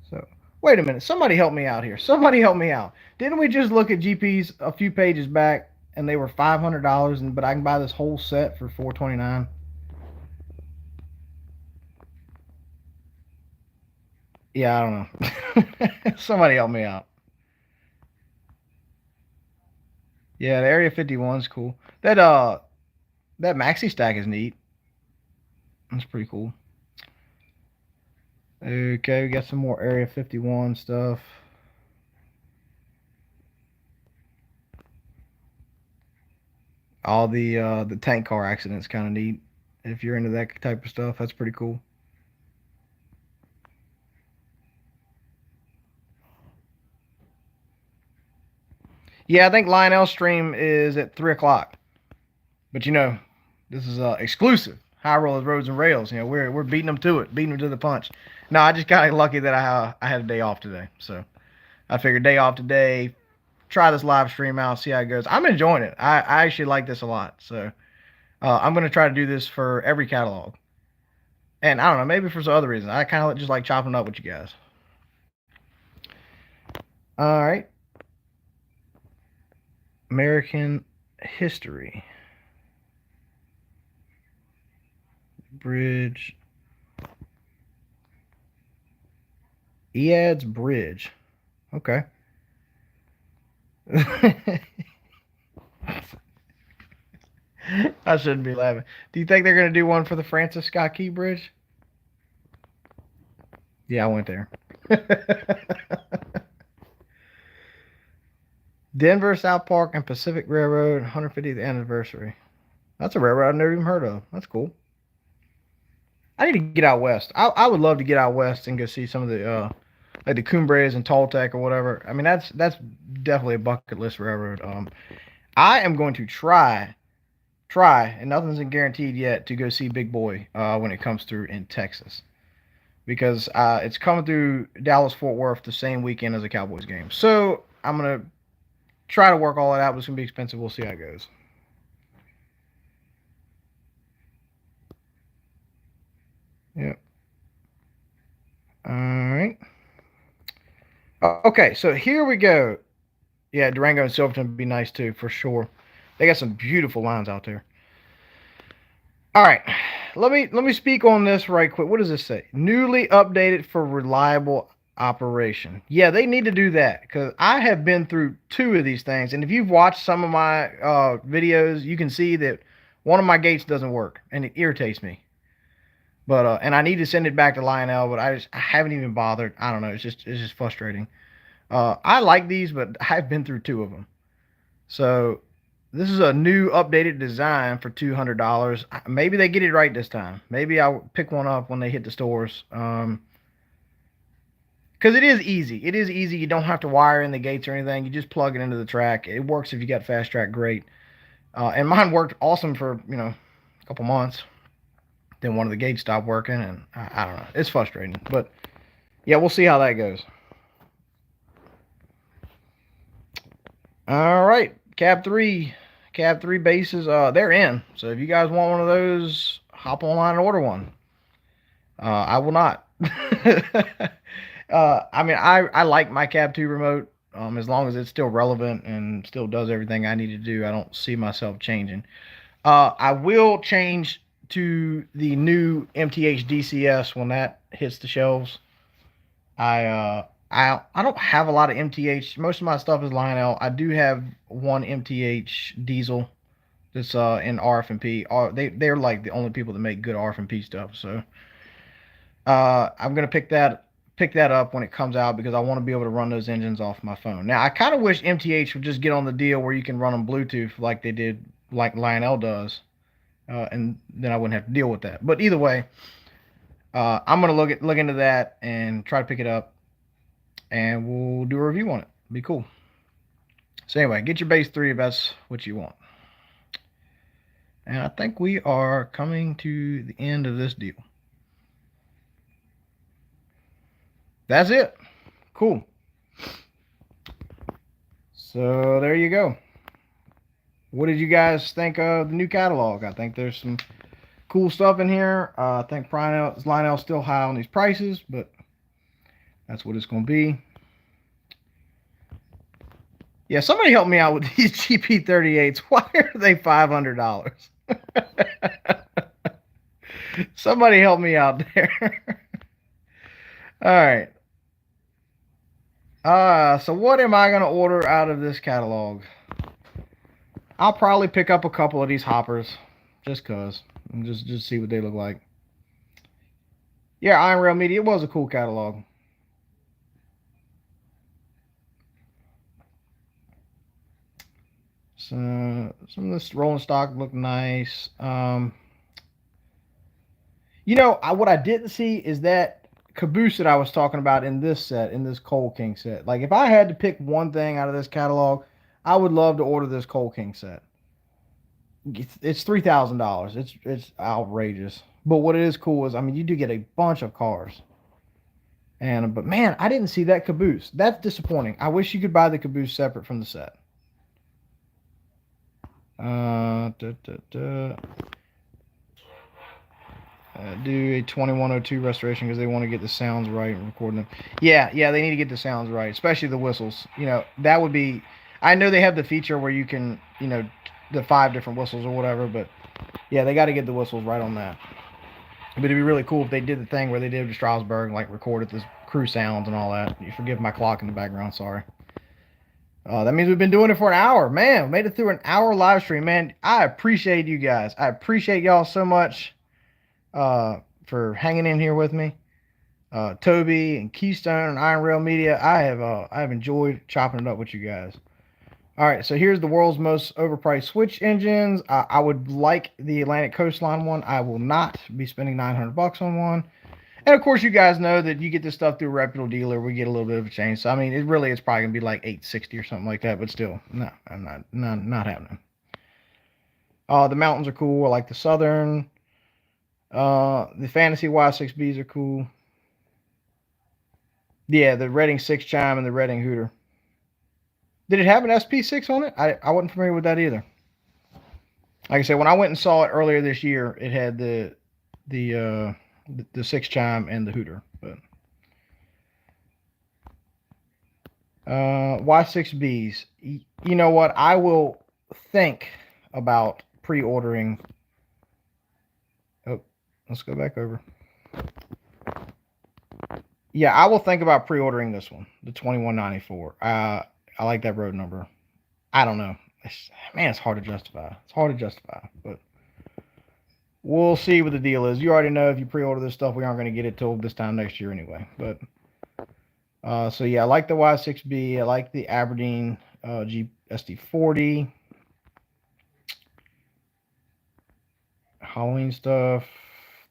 So, wait a minute. Somebody help me out here. Somebody help me out. Didn't we just look at GPs a few pages back and they were $500, but I can buy this whole set for $429? Yeah, I don't know. Somebody help me out. Yeah, the Area 51's cool. That maxi stack is neat. That's pretty cool. Okay, we got some more Area 51 stuff. All the tank car accidents kind of neat. If you're into that type of stuff, that's pretty cool. Yeah, I think Lionel's stream is at 3 o'clock. But this is exclusive. High Rollers, Roads and Rails. We're beating them to it, beating them to the punch. No, I just got lucky that I had a day off today, so I figured day off today, try this live stream out, see how it goes. I'm enjoying it. I actually like this a lot, so I'm gonna try to do this for every catalog. And I don't know, maybe for some other reason. I kind of just like chopping up with you guys. All right. American history. Bridge. Eads Bridge. Okay. I shouldn't be laughing. Do you think they're going to do one for the Francis Scott Key Bridge? Yeah, I went there. Denver, South Park, and Pacific Railroad 150th anniversary. That's a railroad I've never even heard of. That's cool. I need to get out west. I would love to get out west and go see some of the like the Cumbres and Toltec or whatever. I mean, that's definitely a bucket list railroad. I am going to try, and nothing's guaranteed yet, to go see Big Boy when it comes through in Texas, because it's coming through Dallas Fort Worth the same weekend as a Cowboys game. So I'm gonna try to work all that out, but it's gonna be expensive. We'll see how it goes. Yep. All right. Okay, so here we go. Yeah, Durango and Silverton would be nice too, for sure. They got some beautiful lines out there. All right, let me speak on this right quick. What does this say? Newly updated for reliable operation. Yeah, they need to do that, because I have been through two of these things, and if you've watched some of my videos, you can see that one of my gates doesn't work, and it irritates me. But and I need to send it back to Lionel, but I haven't even bothered. I don't know. It's just frustrating. I like these, but I've been through two of them. So this is a new updated design for $200. Maybe they get it right this time. Maybe I'll pick one up when they hit the stores. Because it is easy. It is easy. You don't have to wire in the gates or anything. You just plug it into the track. It works if you got fast track. Great. And mine worked awesome for a couple months. Then one of the gates stopped working, and I don't know. It's frustrating, but yeah, we'll see how that goes. All right, cab three bases. They're in. So if you guys want one of those, hop online and order one. I will not. I mean, I like my cab two remote. As long as it's still relevant and still does everything I need to do, I don't see myself changing. I will change to the new MTH DCS when that hits the shelves. I don't have a lot of MTH. Most of my stuff is Lionel. I do have one MTH diesel that's in RF&P. They're like the only people that make good RF&P stuff. So I'm gonna pick that up when it comes out, because I want to be able to run those engines off my phone. Now I kind of wish MTH would just get on the deal where you can run them Bluetooth like they did, like Lionel does, and then I wouldn't have to deal with that. But either way, I'm gonna look into that and try to pick it up, and we'll do a review on it. Be cool. So anyway, get your base 3 if that's what you want. And I think we are coming to the end of this deal. That's it. Cool. So there you go. What did you guys think of the new catalog? I think there's some cool stuff in here. I think Lionel's still high on these prices, but that's what it's going to be. Yeah, somebody help me out with these GP38s. Why are they $500? Somebody help me out there. All right. So what am I going to order out of this catalog? I'll probably pick up a couple of these hoppers, just cause, and just see what they look like. Yeah, Iron Rail Media, it was a cool catalog. So some of this rolling stock looked nice. What I didn't see is that caboose that I was talking about in this set, in this Coal King set. Like, if I had to pick one thing out of this catalog, I would love to order this Coal King set. It's $3,000. It's outrageous. But what it is cool is, I mean, you do get a bunch of cars. But man, I didn't see that caboose. That's disappointing. I wish you could buy the caboose separate from the set. Do a 2102 restoration because they want to get the sounds right and recording them. Yeah, they need to get the sounds right, especially the whistles. That would be. I know they have the feature where you can, the 5 different whistles or whatever, but yeah, they got to get the whistles right on that. But it'd be really cool if they did the thing where they did with Strasbourg, like recorded the crew sounds and all that. You forgive my clock in the background, sorry. That means we've been doing it for an hour. Man, we made it through an hour live stream, man. I appreciate you guys. I appreciate y'all so much for hanging in here with me. Toby and Keystone and Iron Rail Media. I have enjoyed chopping it up with you guys. All right, so here's the world's most overpriced switch engines. I would like the Atlantic Coastline one. I will not be spending 900 bucks on one. And of course, you guys know that you get this stuff through a reputable dealer. We get a little bit of a change. So I mean, it's probably gonna be like 860 or something like that. But still, no, I'm not happening. The mountains are cool. I like the Southern. The Fantasy Y6Bs are cool. Yeah, the Reading 6 chime and the Reading Hooter. Did it have an SP6 on it? I wasn't familiar with that either. Like I said, when I went and saw it earlier this year, it had the 6 chime and the Hooter. But Y6Bs. You know what? I will think about pre-ordering. Oh, let's go back over. Yeah, I will think about pre-ordering this one, the 2194. I like that road number. I don't know. Man, it's hard to justify. It's hard to justify, but we'll see what the deal is. You already know if you pre-order this stuff, we aren't going to get it till this time next year anyway. But so yeah, I like the Y6B. I like the Aberdeen GSD40. Halloween stuff.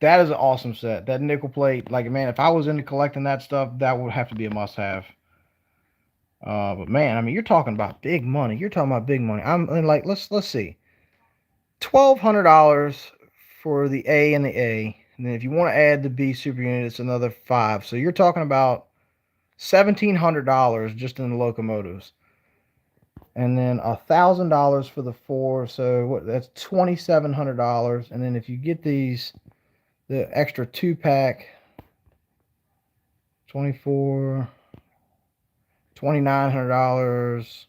That is an awesome set. That nickel plate, like man, if I was into collecting that stuff, that would have to be a must-have. But man, I mean, you're talking about big money. You're talking about big money. I mean, like, let's see, $1,200 for the A and the A, and then if you want to add the B super unit, it's another $5. So you're talking about $1,700 just in the locomotives, and then $1,000 for the 4. So what? That's $2,700. And then if you get the extra 2-pack, 24, $2,900,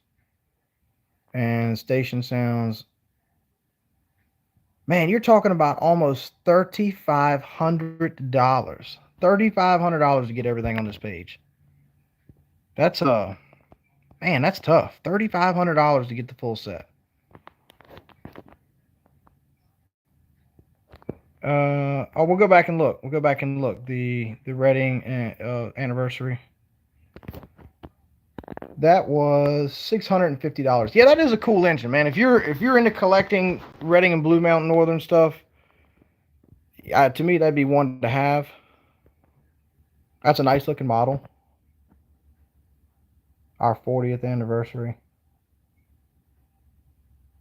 and station sounds. Man, you're talking about almost $3,500. $3,500 to get everything on this page. That's man, that's tough. $3,500 to get the full set. We'll go back and look. We'll go back and look. The Reading anniversary. That was $650. Yeah, that is a cool engine, man. If you're into collecting Reading and Blue Mountain Northern stuff, to me that'd be one to have. That's a nice looking model. Our 40th anniversary.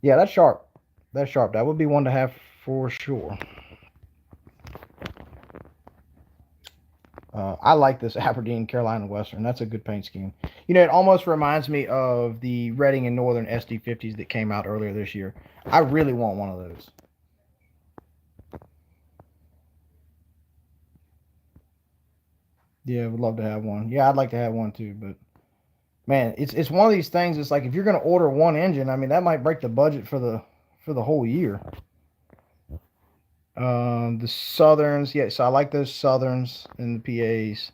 Yeah, that's sharp. That's sharp. That would be one to have for sure. I like this Aberdeen Carolina Western. That's a good paint scheme. You know, it almost reminds me of the Reading and Northern SD50s that came out earlier this year. I really want one of those. Yeah, would love to have one. Yeah, I'd like to have one too. But man, it's one of these things. It's like if you're going to order one engine, I mean that might break the budget for the whole year. The Southerns, yeah. So I like those Southerns and the PAs.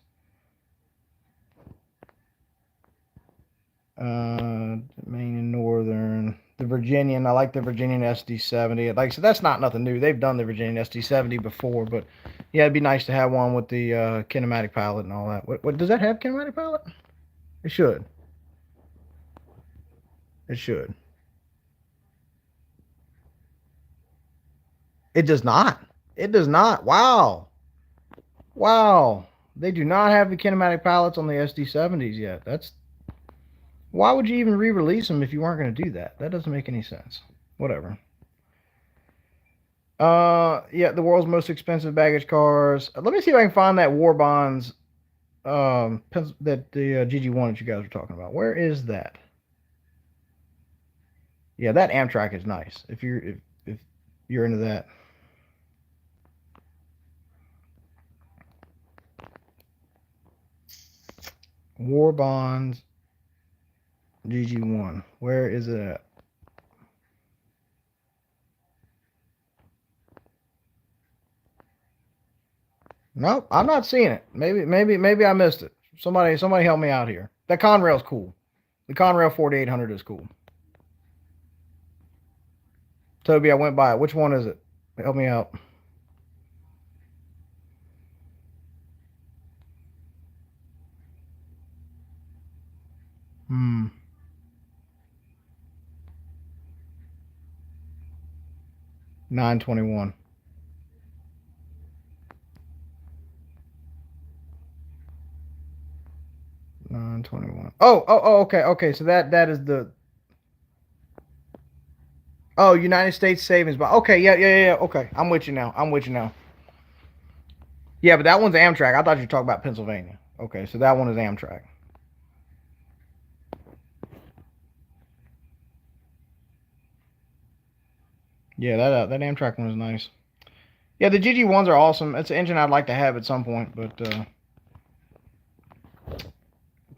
Maine and Northern. The Virginian, I like the Virginian SD70. Like I said, that's not nothing new. They've done the Virginian SD70 before, but yeah, it'd be nice to have one with the kinematic pilot and all that. What does that have kinematic pilot? It should. It should. It does not. It does not. Wow. Wow. They do not have the kinematic pilots on the SD70s yet. That's why would you even re-release them if you weren't going to do that? That doesn't make any sense. Whatever. Yeah, the world's most expensive baggage cars. Let me see if I can find that War Bonds, that the GG1 that you guys were talking about. Where is that? Yeah, that Amtrak is nice. If you're into that. War Bonds GG1. Where is it at? Nope, I'm not seeing it. Maybe I missed it. Somebody help me out here. That Conrail's cool. The Conrail 4800 is cool. Toby, I went by it. Which one is it? Help me out. Hmm. 921. 921. Oh, okay. So that is the United States Savings Bond. Okay, yeah. Okay, I'm with you now. Yeah, but that one's Amtrak. I thought you were talking about Pennsylvania. Okay, so that one is Amtrak. Yeah, that Amtrak one is nice. Yeah, the GG ones are awesome. It's an engine I'd like to have at some point, but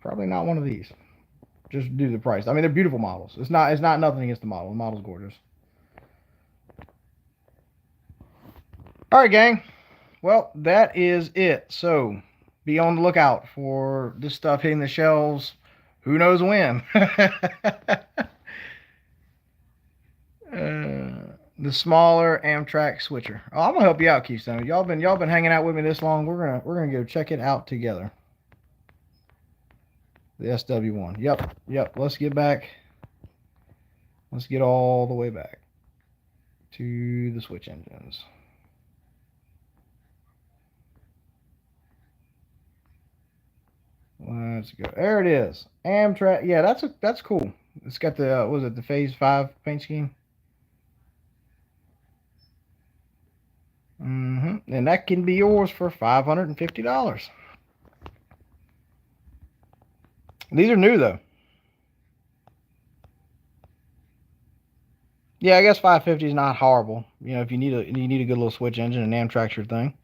probably not one of these. Just due to the price. I mean, they're beautiful models. It's not nothing against the model. The model's gorgeous. All right, gang. Well, that is it. So be on the lookout for this stuff hitting the shelves. Who knows when? The smaller Amtrak switcher. Oh, I'm gonna help you out, Keystone. Y'all been hanging out with me this long. We're gonna go check it out together. The SW1. Yep. Let's get back. Let's get all the way back to the switch engines. Let's go. There it is. Amtrak. Yeah, that's cool. It's got the was it the Phase 5 paint scheme? And that can be yours for $550. These are new though. Yeah, I guess 550 is not horrible. You know, if you need a good little switch engine and Amtrak's your thing.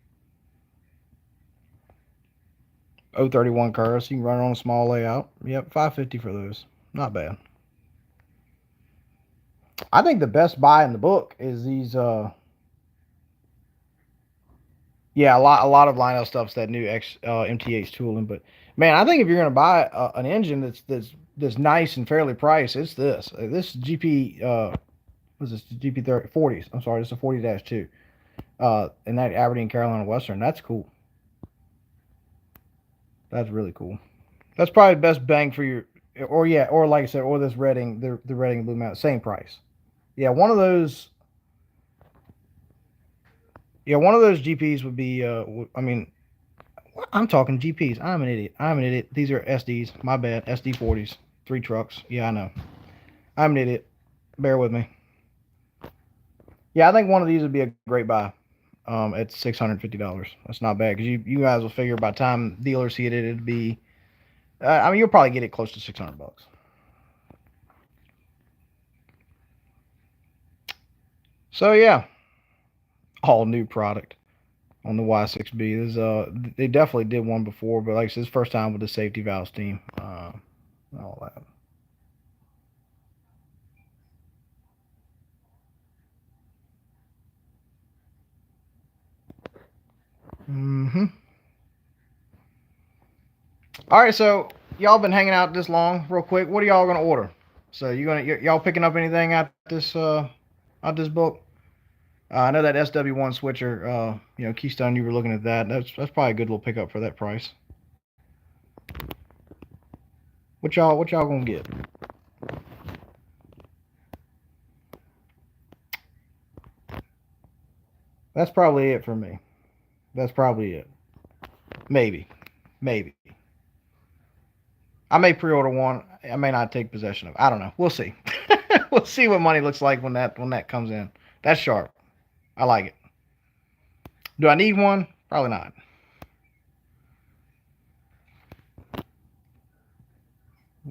031 curves, so you can run it on a small layout. Yep, 550 for those. Not bad. I think the best buy in the book is these yeah, a lot of Lionel stuff's that new MTH tooling, but man, I think if you're gonna buy an engine that's nice and fairly priced, it's this. This GP was this GP 30 40s. I'm sorry, this is a 40-2. And that Aberdeen Carolina Western, that's cool. That's really cool. That's probably the best bang for your, or yeah, or like I said, or this Reading, the Reading Blue Mountain, same price. Yeah, one of those. Yeah, one of those GPs would be. I mean, I'm talking GPs. I'm an idiot. These are SDs. My bad. SD 40s. 3 trucks. Yeah, I know. I'm an idiot. Bear with me. Yeah, I think one of these would be a great buy. At $650. That's not bad because you guys will figure by the time dealers see it, it'd be. I mean, you'll probably get it close to $600. So yeah, all new product on the Y6B. They definitely did one before, but like I said, it's first time with the safety valve steam. All that. Mm-hmm. All right, so y'all been hanging out this long, real quick. What are y'all gonna order? So y'all picking up anything out this book? I know that SW1 switcher. Keystone. You were looking at that. That's probably a good little pickup for that price. What y'all gonna get? That's probably it for me. That's probably it. Maybe, maybe. I may pre-order one. I may not take possession of it. I don't know. We'll see. We'll see what money looks like when that comes in. That's sharp. I like it. Do I need one? Probably not.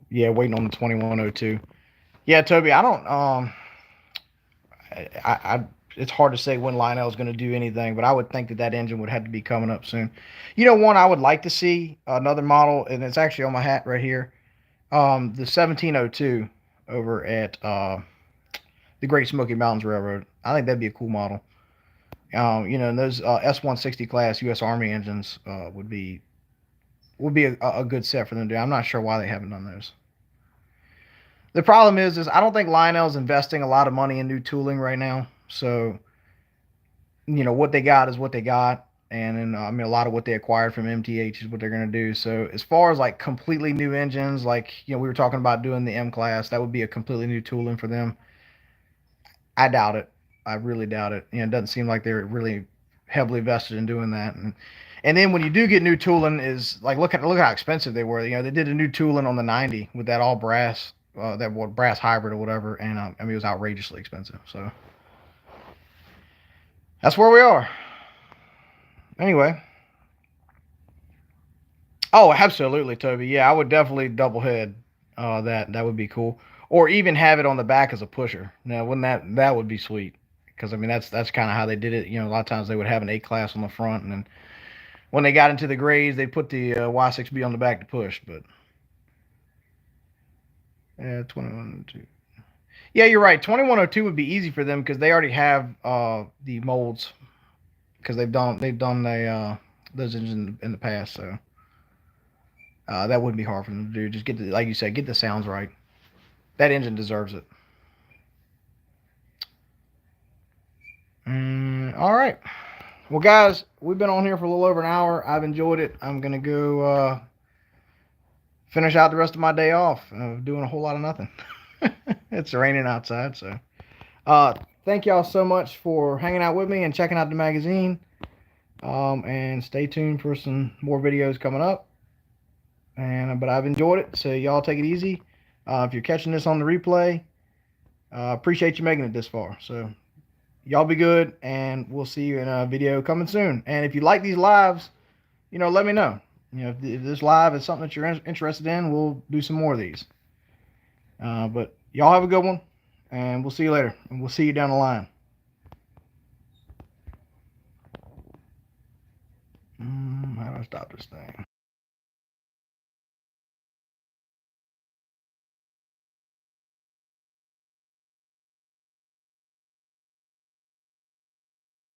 Yeah, waiting on the 2102. Yeah, Toby, I don't I it's hard to say when Lionel is going to do anything, but I would think that engine would have to be coming up soon. You know, one I would like to see another model, and it's actually on my hat right here. The 1702 over at the Great Smoky Mountains Railroad. I think that'd be a cool model. And those S160 class U.S. Army engines would be a good set for them to do. I'm not sure why they haven't done those. The problem is I don't think Lionel's investing a lot of money in new tooling right now. So what they got is what they got, and then I mean a lot of what they acquired from MTH is what they're going to do. So as far as like completely new engines, like we were talking about doing the M class, that would be a completely new tooling for them. I doubt it. I really doubt it. It doesn't seem like they're really heavily vested in doing that. And then when you do get new tooling, is like look how expensive they were. They did a new tooling on the 90 with that all brass, brass hybrid or whatever, and I mean it was outrageously expensive. So that's where we are. Anyway. Oh, absolutely, Toby. Yeah, I would definitely double head. That would be cool. Or even have it on the back as a pusher. Now, wouldn't that would be sweet? Because I mean, that's kind of how they did it. A lot of times they would have an A class on the front, and then when they got into the grades, they put the Y6B on the back to push. But yeah, 2102. Yeah, you're right. 2102 would be easy for them because they already have the molds because they've done those engines in the past. So that wouldn't be hard for them to do. Just get like you said, get the sounds right. That engine deserves it. All right. Well, guys, we've been on here for a little over an hour. I've enjoyed it. I'm going to go finish out the rest of my day off doing a whole lot of nothing. It's raining outside. So thank y'all so much for hanging out with me and checking out the magazine. And stay tuned for some more videos coming up. But I've enjoyed it. So y'all take it easy. If you're catching this on the replay, appreciate you making it this far. So y'all be good, and we'll see you in a video coming soon. And if you like these lives, let me know. If this live is something that you're interested in, we'll do some more of these. But y'all have a good one, and we'll see you later. And we'll see you down the line. How do I stop this thing?